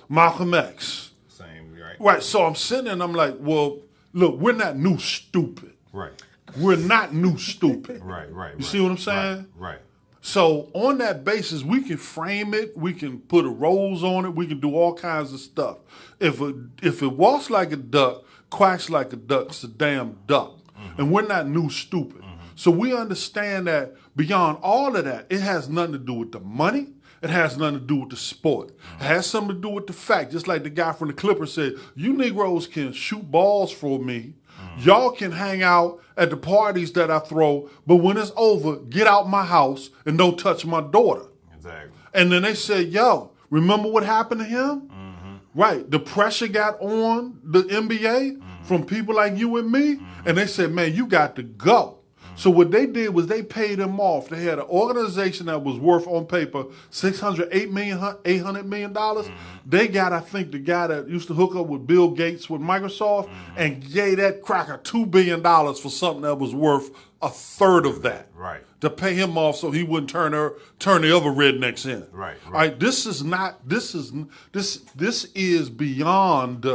Malcolm X. Same, right? Right, so I'm sitting there and I'm like, well, look, we're not new stupid. Right. We're not new stupid. Right. You see what I'm saying? Right. So on that basis, we can frame it. We can put a rose on it. We can do all kinds of stuff. If it walks like a duck, quacks like a duck, it's a damn duck. And we're not new stupid. So we understand that beyond all of that, it has nothing to do with the money. It has nothing to do with the sport. It has something to do with the fact, just like the guy from the Clippers said, you Negroes can shoot balls for me. Y'all can hang out at the parties that I throw, but when it's over, get out my house and don't touch my daughter. Exactly. And then they said, yo, remember what happened to him? Right. The pressure got on the NBA from people like you and me, and they said, man, you got to go. So what they did was they paid him off. They had an organization that was worth on paper $800 million. They got, I think, the guy that used to hook up with Bill Gates with Microsoft and gave that cracker $2 billion for something that was worth a third of that. Right. To pay him off so he wouldn't turn the other rednecks in. Right. All right. This is beyond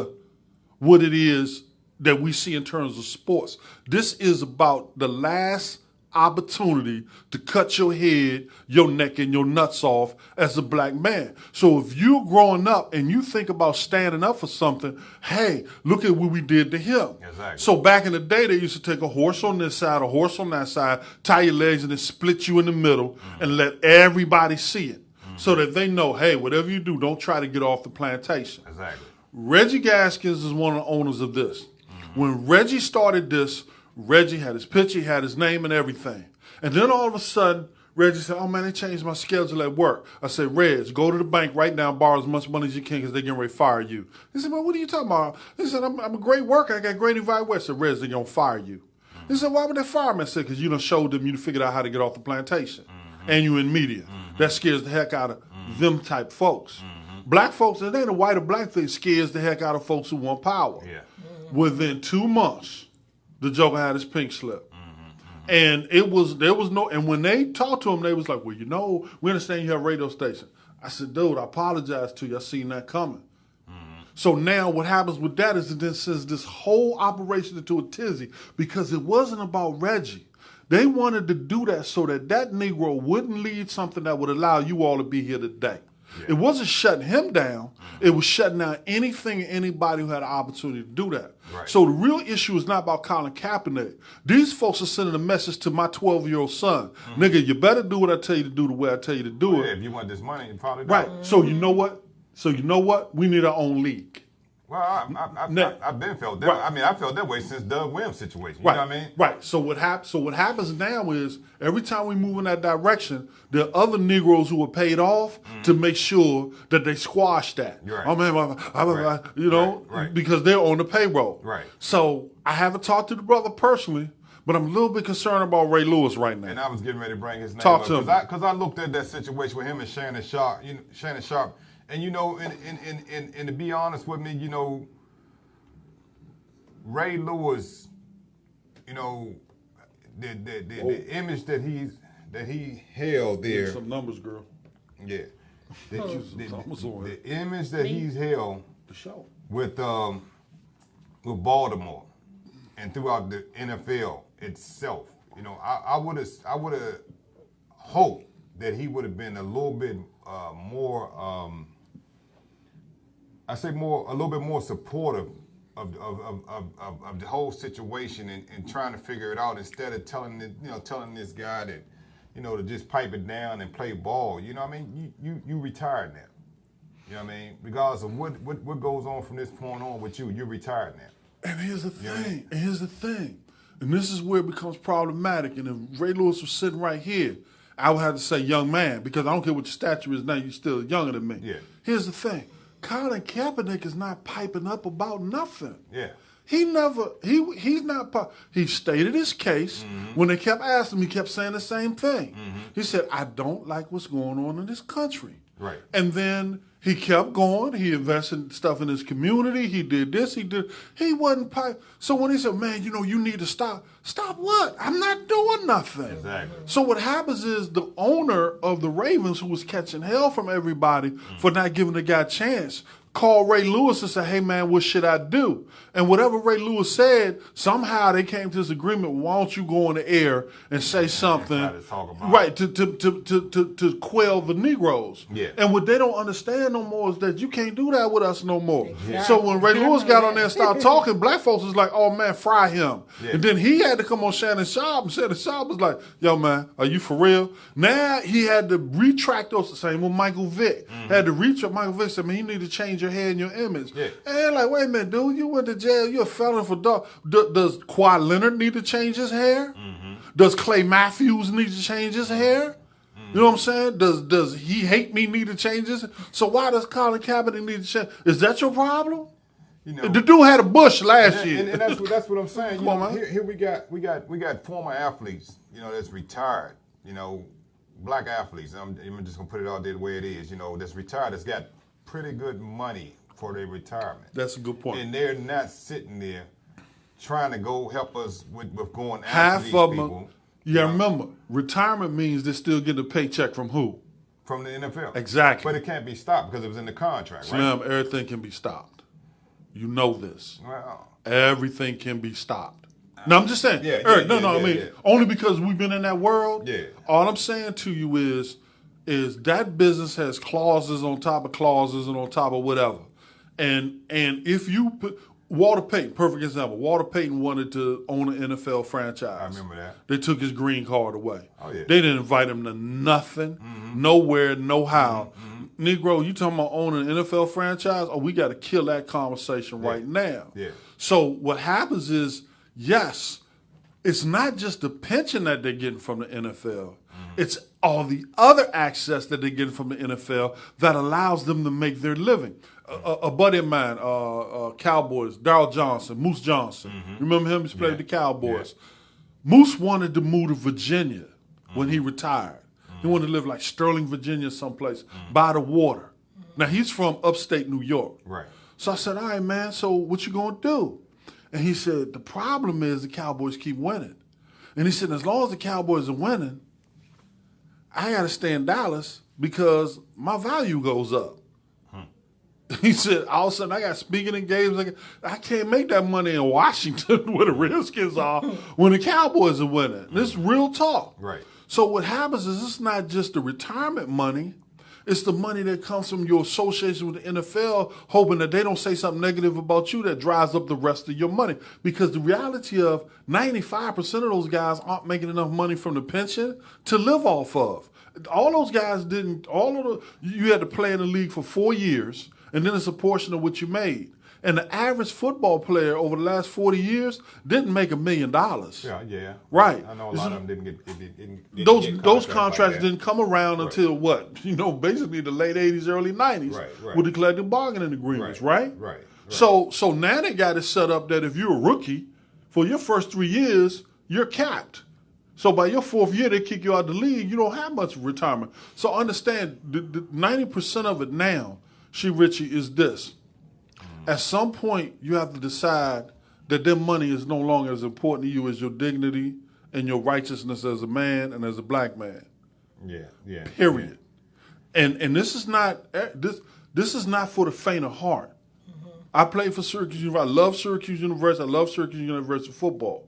what it is that we see in terms of sports. This is about the last opportunity to cut your head, your neck, and your nuts off as a black man. So if you're growing up and you think about standing up for something, hey, look at what we did to him. Exactly. So back in the day, they used to take a horse on this side, a horse on that side, tie your legs, and then split you in the middle and let everybody see it so that they know, hey, whatever you do, don't try to get off the plantation. Exactly. Reggie Gaskins is one of the owners of this. When Reggie started this, Reggie had his picture, he had his name and everything. And then all of a sudden, Reggie said, oh, man, they changed my schedule at work. I said, Reg, go to the bank right now and borrow as much money as you can because they're getting ready to fire you. He said, man, what are you talking about? He said, I'm a great worker. I got great evaluation. I said, Reg, they're going to fire you. He said, why would they fire me? I said, because you done showed them you figured out how to get off the plantation. And you in media. That scares the heck out of them type folks. Black folks, it ain't a white or black thing, scares the heck out of folks who want power. Yeah. Within 2 months, the Joker had his pink slip. And there was no, and when they talked to him, they was like, well, you know, we understand you have a radio station. I said, dude, I apologize to you. I seen that coming. So now what happens with that is it then sends this whole operation into a tizzy because it wasn't about Reggie. They wanted to do that so that Negro wouldn't lead something that would allow you all to be here today. Yeah. It wasn't shutting him down. It was shutting down anything and anybody who had an opportunity to do that. Right. So the real issue is not about Colin Kaepernick. These folks are sending a message to my 12-year-old son. Nigga, you better do what I tell you to do the way I tell you to do it. Yeah, if you want this money, you probably do. Right. So you know what? We need our own league. Well, I've been felt that. Right. I mean, I felt that way since Doug Williams' situation. You know what I mean? Right. So what happens now is every time we move in that direction, there are other Negroes who are paid off to make sure that they squash that. Right. Oh man, because they're on the payroll. Right. So I haven't talked to the brother personally, but I'm a little bit concerned about Ray Lewis right now. And I was getting ready to bring his name Talk up to him. because I looked at that situation with him and Shannon Sharp. Shannon Sharp, and and to be honest with me, Ray Lewis, the image that he held there. Some numbers, girl. Yeah. The image that he's held The show. with Baltimore and throughout the NFL itself, I would have hoped that he would have been a little bit more, a little bit more supportive of the whole situation and trying to figure it out instead of telling this guy that, to just pipe it down and play ball. You know what I mean? You retired now. You know what I mean? Regardless of what goes on from this point on with you, you're retired now. And here's the thing. And this is where it becomes problematic. And if Ray Lewis was sitting right here, I would have to say young man, because I don't care what your stature is now, you're still younger than me. Yeah. Here's the thing. Colin Kaepernick is not piping up about nothing. Yeah. He's not. He stated his case. Mm-hmm. When they kept asking him, he kept saying the same thing. Mm-hmm. He said, I don't like what's going on in this country. Right. And then he kept going. He invested stuff in his community. He did this. He wasn't pipe. So when he said, man, you need to stop. Stop what? I'm not doing nothing. Exactly. So what happens is the owner of the Ravens, who was catching hell from everybody for not giving the guy a chance, called Ray Lewis and said, hey, man, what should I do? And whatever Ray Lewis said, somehow they came to this agreement, why don't you go on the air and say something, right, to quell the Negroes. Yeah. And what they don't understand no more is that you can't do that with us no more. Exactly. So when Ray Lewis got on there and started talking, black folks was like, oh, man, fry him. Yeah. And then he had to come on Shannon Sharp, and Shannon Sharp was like, yo, man, are you for real? Now he had to retract those, the same with Michael Vick. Had to retract. Michael Vick said, man, you need to change your hair and your image. Yeah. And they're like, wait a minute, dude, you went to jail, you're a felon for dog. Does Kawhi Leonard need to change his hair? Does Clay Matthews need to change his hair? You know what I'm saying? Does He Hate Me need to change his? So why does Colin Kaepernick need to change? Is that your problem? The dude had a bush last year. And that's what I'm saying. Come on, man. Here we got former athletes, that's retired, black athletes. I'm just gonna put it out there the way it is, that's retired, that's got pretty good money for their retirement. That's a good point. And they're not sitting there trying to go help us with going after Half these of people. them. Yeah, remember, retirement means they're still getting a paycheck from who? From the NFL. Exactly. But it can't be stopped because it was in the contract, right? Slim, everything can be stopped. You know this. Well, Everything can be stopped. No, I'm just saying. Yeah, Eric, yeah, I mean, yeah. only because we've been in that world. Yeah. All I'm saying to you is that business has clauses on top of clauses and on top of whatever. And if you put Walter Payton, perfect example. Walter Payton wanted to own an NFL franchise. I remember that. They took his green card away. Oh, yeah. They didn't invite him to nothing, nowhere, no how. Negro, you talking about owning an NFL franchise? Oh, we got to kill that conversation right now. Yeah. So what happens is, yes, it's not just the pension that they're getting from the NFL. It's all the other access that they're getting from the NFL that allows them to make their living. A buddy of mine, Cowboys, Darryl Johnson, Moose Johnson. Remember him? He played with the Cowboys. Yeah. Moose wanted to move to Virginia when he retired. He wanted to live like Sterling, Virginia, someplace by the water. Now, he's from upstate New York. Right. So I said, all right, man, so what you going to do? And he said, the problem is the Cowboys keep winning. And he said, as long as the Cowboys are winning, I got to stay in Dallas because my value goes up. He said, all of a sudden, I got speaking engagements. I can't make that money in Washington where the Redskins are when the Cowboys are winning. This is real talk. Right. So what happens is it's not just the retirement money. It's the money that comes from your association with the NFL, hoping that they don't say something negative about you that drives up the rest of your money. Because the reality of 95% of those guys aren't making enough money from the pension to live off of. All those guys didn't, you had to play in the league for 4 years, and then it's a portion of what you made. And the average football player over the last 40 years didn't make $1 million. Yeah. Right. I know a lot of them didn't get those contracts like didn't come around until what? Basically the late 80s, early 90s Right. with the collective bargaining agreements, right? Right. So now they got it set up that if you're a rookie, for your first 3 years, you're capped. So by your 4th year, they kick you out of the league. You don't have much retirement. So understand, the 90% of it now, Richie, is this. At some point, you have to decide that their money is no longer as important to you as your dignity and your righteousness as a man and as a black man. Yeah. Period. Yeah. And this is not for the faint of heart. Mm-hmm. I played for Syracuse University. I love Syracuse University. I love Syracuse University football.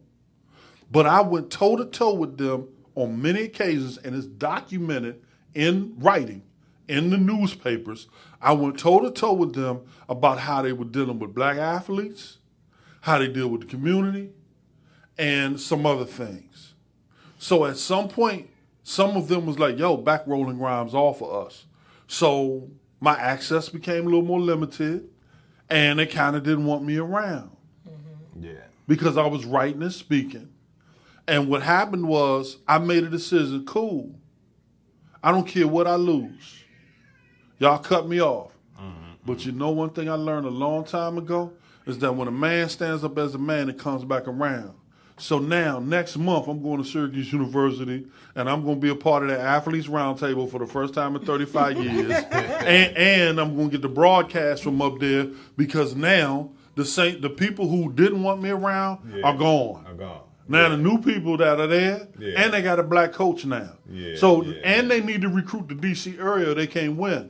But I went toe-to-toe with them on many occasions, and it's documented in writing, in the newspapers. I went toe-to-toe with them about how they were dealing with black athletes, how they deal with the community, and some other things. So at some point, some of them was like, yo, back rolling rhymes off of us. So my access became a little more limited, and they kind of didn't want me around. Mm-hmm. Yeah. Because I was writing and speaking. And what happened was I made a decision, cool. I don't care what I lose. Y'all cut me off. Mm-hmm. But you know one thing I learned a long time ago is that when a man stands up as a man, it comes back around. So now, next month, I'm going to Syracuse University, and I'm going to be a part of that Athletes Roundtable for the first time in 35 years. And I'm going to get the broadcast from up there because now the people who didn't want me around are gone. Now the new people that are there, and they got a black coach now. And they need to recruit the D.C. area. They can't win.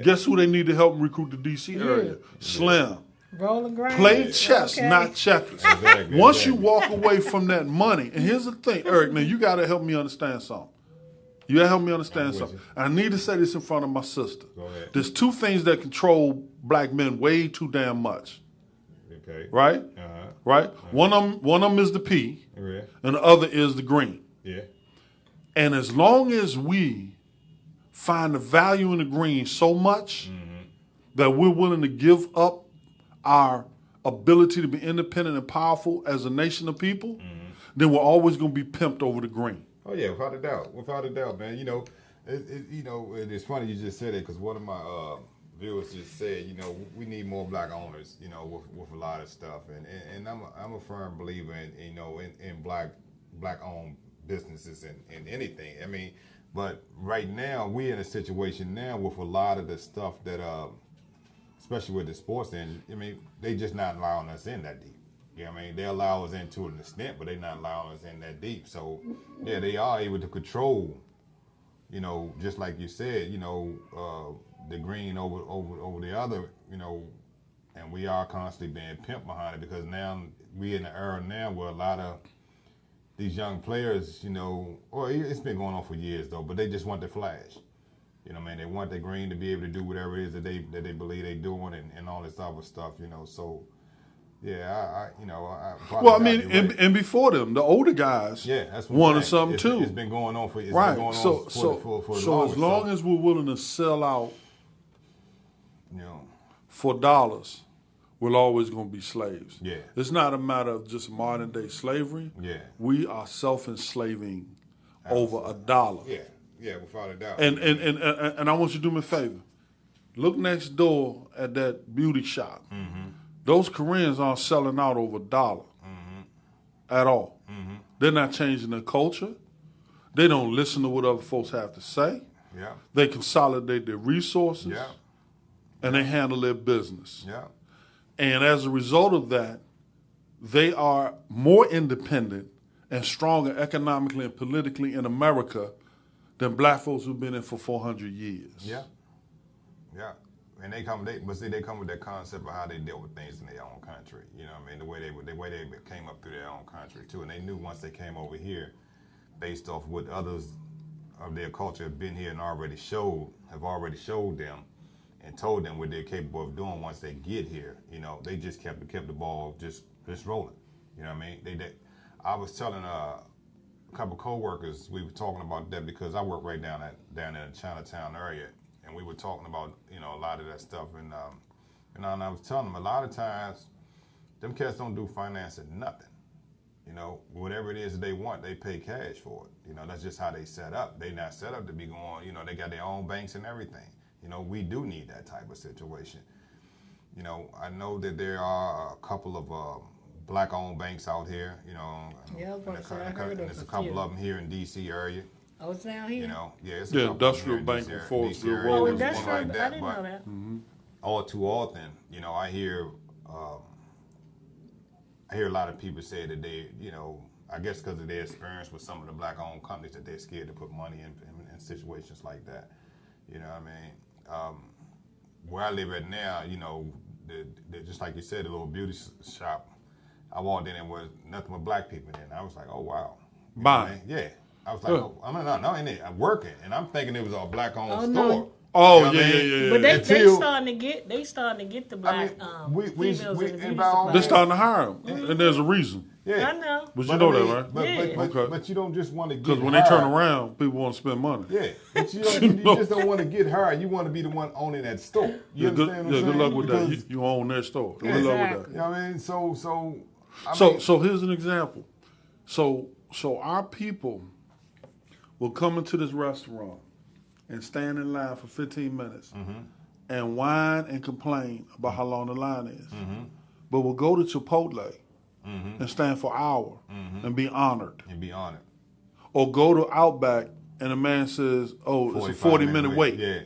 Guess who they need to help them recruit the D.C. area? Slim. Rolling grind. Play chess, not checkers. Once you walk away from that money, and here's the thing, Eric, now you got to help me understand something. You got to help me understand something. And I need to say this in front of my sister. There's 2 things that control black men way too damn much. Okay. Right? Uh-huh. Right? Uh-huh. One of them is the P, and the other is the green. Yeah. And as long as we find the value in the green so much that we're willing to give up our ability to be independent and powerful as a nation of people, then we're always going to be pimped over the green. Oh yeah, without a doubt, man. You know, it's funny you just said it because one of my viewers just said, you know, we need more black owners, you know, with a lot of stuff, and I'm a firm believer in black owned businesses and anything. I mean, but right now we're in a situation now with a lot of the stuff that especially with the sports end, I mean, they just not allowing us in that deep. You know what I mean? They allow us in to an extent, but they're not allowing us in that deep. So, yeah, they are able to control, you know, just like you said, you know, the green over the other, you know, and we are constantly being pimped behind it because now we're in the era now where a lot of these young players, you know, or it's been going on for years, though, but they just want the flash. You know what I mean? They want the green to be able to do whatever it is that they believe they're doing and all this other stuff, you know. So, yeah, and before them, the older guys wanted something too. It's been going on for So as long as we're willing to sell out for dollars, we're always going to be slaves. Yeah. It's not a matter of just modern day slavery. Yeah. We are self-enslaving over a dollar. Yeah. Yeah, without a doubt. And I want you to do me a favor. Look next door at that beauty shop. Mm-hmm. Those Koreans aren't selling out over $1 at all. Mm-hmm. They're not changing their culture. They don't listen to what other folks have to say. Yeah. They consolidate their resources. Yeah. And they handle their business. Yeah. And as a result of that, they are more independent and stronger economically and politically in America than black folks who've been in for 400 years. Yeah, yeah, and they come with that concept of how they deal with things in their own country. You know what I mean? The way they came up through their own country too, and they knew once they came over here, based off what others of their culture have been here and have already showed them, and told them what they're capable of doing once they get here. You know, they just kept the ball just rolling. You know what I mean? I was telling a couple co-workers, we were talking about that because I work right down in the Chinatown area, and we were talking about, you know, a lot of that stuff, and I was telling them a lot of times them cats don't do financing nothing. You know, whatever it is that they want, they pay cash for it. You know, that's just how they set up. They not set up to be going, you know, they got their own banks and everything. You know, we do need that type of situation. You know, I know that there are a couple of black-owned banks out here. Yeah, I was gonna say, I heard of there's a a couple few. of them here in D.C. area. Oh, it's down here. It's Yeah, a couple of them here Industrial in Bank DC of area- Forestville DC area. Road. Oh, There's one industrial. like that, I didn't but know that. all too often, I hear a lot of people say that they, I guess because of their experience with some of the black-owned companies, that they're scared to put money in situations like that. You know what I mean? Where I live at now, just like you said, the little beauty shop, I walked in and was nothing but black people in. I was like, oh, wow. You know what I mean? Yeah. I was like, no, in there. I'm working, and I'm thinking it was a black-owned store. No. Oh, You know what I mean? yeah. But they Until- starting to get the black females we in the beauty inbound- supply. They're starting to hire them, and there's a reason. Yeah. I know. But you know that, right? But you don't just want to get Because when hired. they turn around, people want to spend money. Yeah, but you just don't want to get hired. You want to be the one owning that store. You Good understand what I'm saying? luck with that. Because- You own their store. Yeah, Good luck with exactly. that. You know what I mean? So here's an example. So our people will come into this restaurant and stand in line for 15 minutes and whine and complain about how long the line is. But we'll go to Chipotle and stand for an hour and be honored. Or go to Outback and the man says, oh, it's a 40-minute wait. Yeah.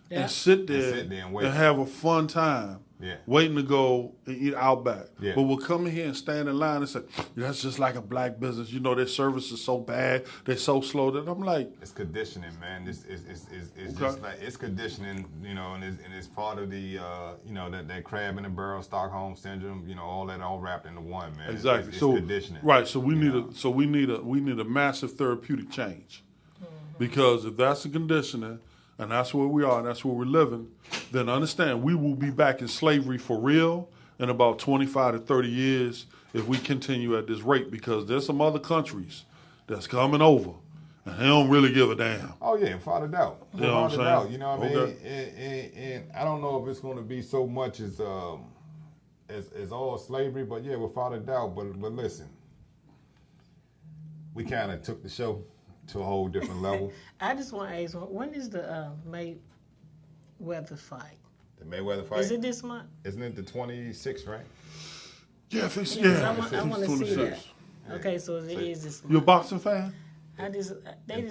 Yeah. And sit there and wait. and have a fun time. Yeah. Waiting to go and eat Outback. Yeah. But we'll come in here and stand in line and say, that's just like a black business. Their service is so bad. They're so slow. That I'm like, It's conditioning, man. It's Okay. just like it's conditioning, and it's part of the that crab in the barrel, Stockholm syndrome, all that all wrapped into one, man. exactly. It's So conditioning. right. So we need a massive therapeutic change, because if that's the conditioning and that's where we are and that's where we're living, then understand we will be back in slavery for real in about 25 to 30 years if we continue at this rate, because there's some other countries that's coming over and they don't really give a damn. Oh yeah, without a doubt. You know what I'm Without a saying? doubt. You know what I Okay. mean? And I don't know if it's going to be so much as all slavery, but yeah, without a doubt. But listen, we kind of took the show to a whole different level. I just want to ask, when is the Mayweather fight? The Mayweather fight. Is it this month? Isn't it the 26th, right? Yeah, if it's, Because yeah. I want to see 26. that. Okay, so it is this You a month. boxing fan? They just Is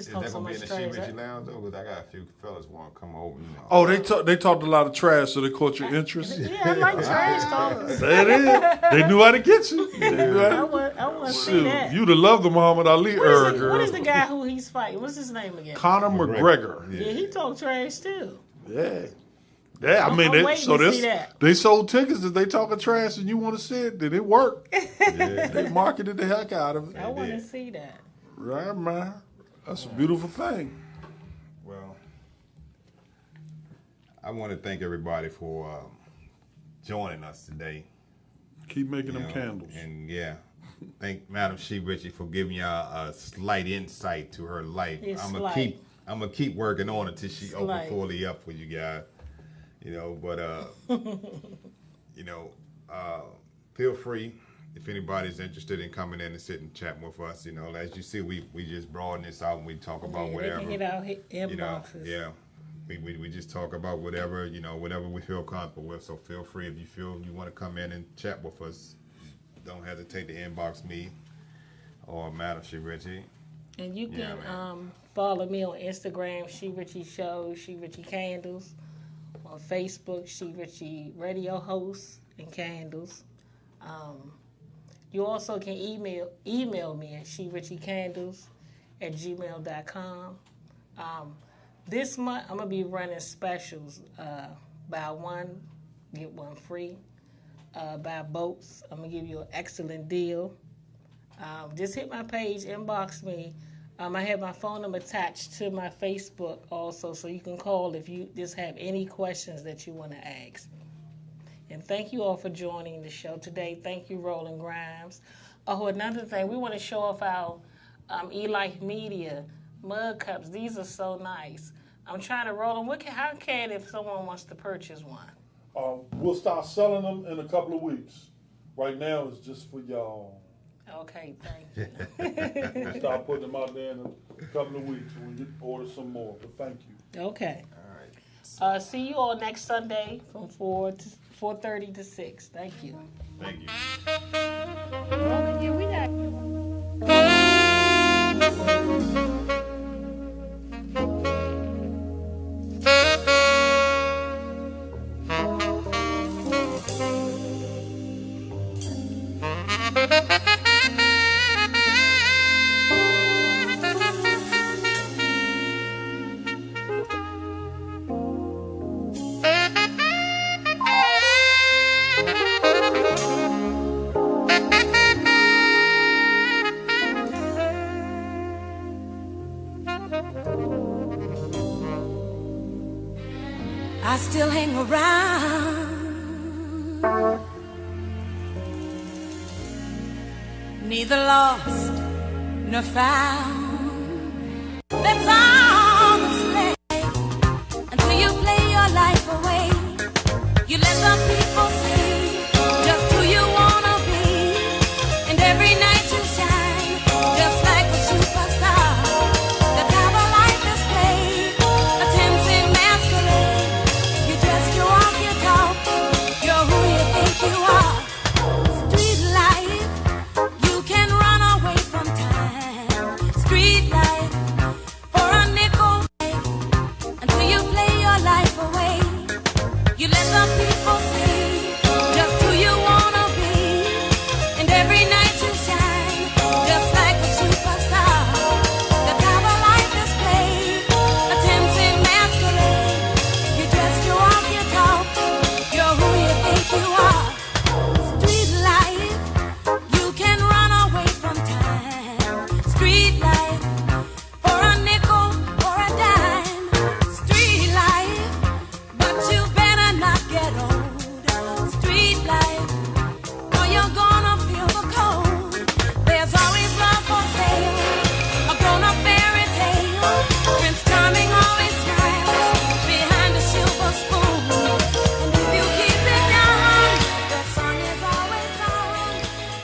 talk that so going to be much in the trash. SHERICHIE Lounge, though? Because I got a few fellas want to come over, Oh, they talked a lot of trash, so they caught your interest. Yeah, I like trash talk. There it is. They knew how to get you. They knew how to- I want to see Shoot, that. you'd have loved the Muhammad Ali era, girl. What is the guy who he's fighting? What's his name again? Conor McGregor. Yeah, he talk trash too. Yeah. Yeah, I mean, I'm waiting to see that. they sold tickets. If they talking trash and you want to see it, then it worked. They marketed the heck out of it. I want to see that. Right, man. That's a beautiful thing. Well, I want to thank everybody for joining us today. Keep making them know, candles. And thank Madam Richie for giving y'all a slight insight to her life. It's I'm slight. gonna keep working on it till she open Slight. fully up for you guys. Feel free if anybody's interested in coming in and sitting and chatting with us. As you see, we just broaden this out and we talk about Yeah, whatever. they can get out inboxes. We just talk about whatever, whatever we feel comfortable with. So feel free if you feel you want to come in and chat with us. Don't hesitate to inbox me or Madam SHERICHIE. And you Yeah, can man. follow me on Instagram, SHERICHIE Show, SHERICHIE Candles. On Facebook, SHERICHIE Radio Hosts and Candles. You also can email me at SHERICHIECandles@gmail.com. This month, I'm going to be running specials. Buy one, get one free. Buy boats, I'm going to give you an excellent deal. Just hit my page, inbox me. I have my phone number attached to my Facebook also, so you can call if you just have any questions that you want to ask. And thank you all for joining the show today. Thank you, Roland Grimes. Oh, another thing, we want to show off our Eli Media mug cups. These are so nice. I'm trying to roll them. How can if someone wants to purchase one? We'll start selling them in a couple of weeks. Right now, it's just for y'all. Okay, thank you. We'll start putting them out there in a couple of weeks when we order some more. But thank you. Okay. All right. See you all next Sunday from 4:30 to 6. Thank you. Thank you. Yeah, we got. I still hang around, neither lost nor found.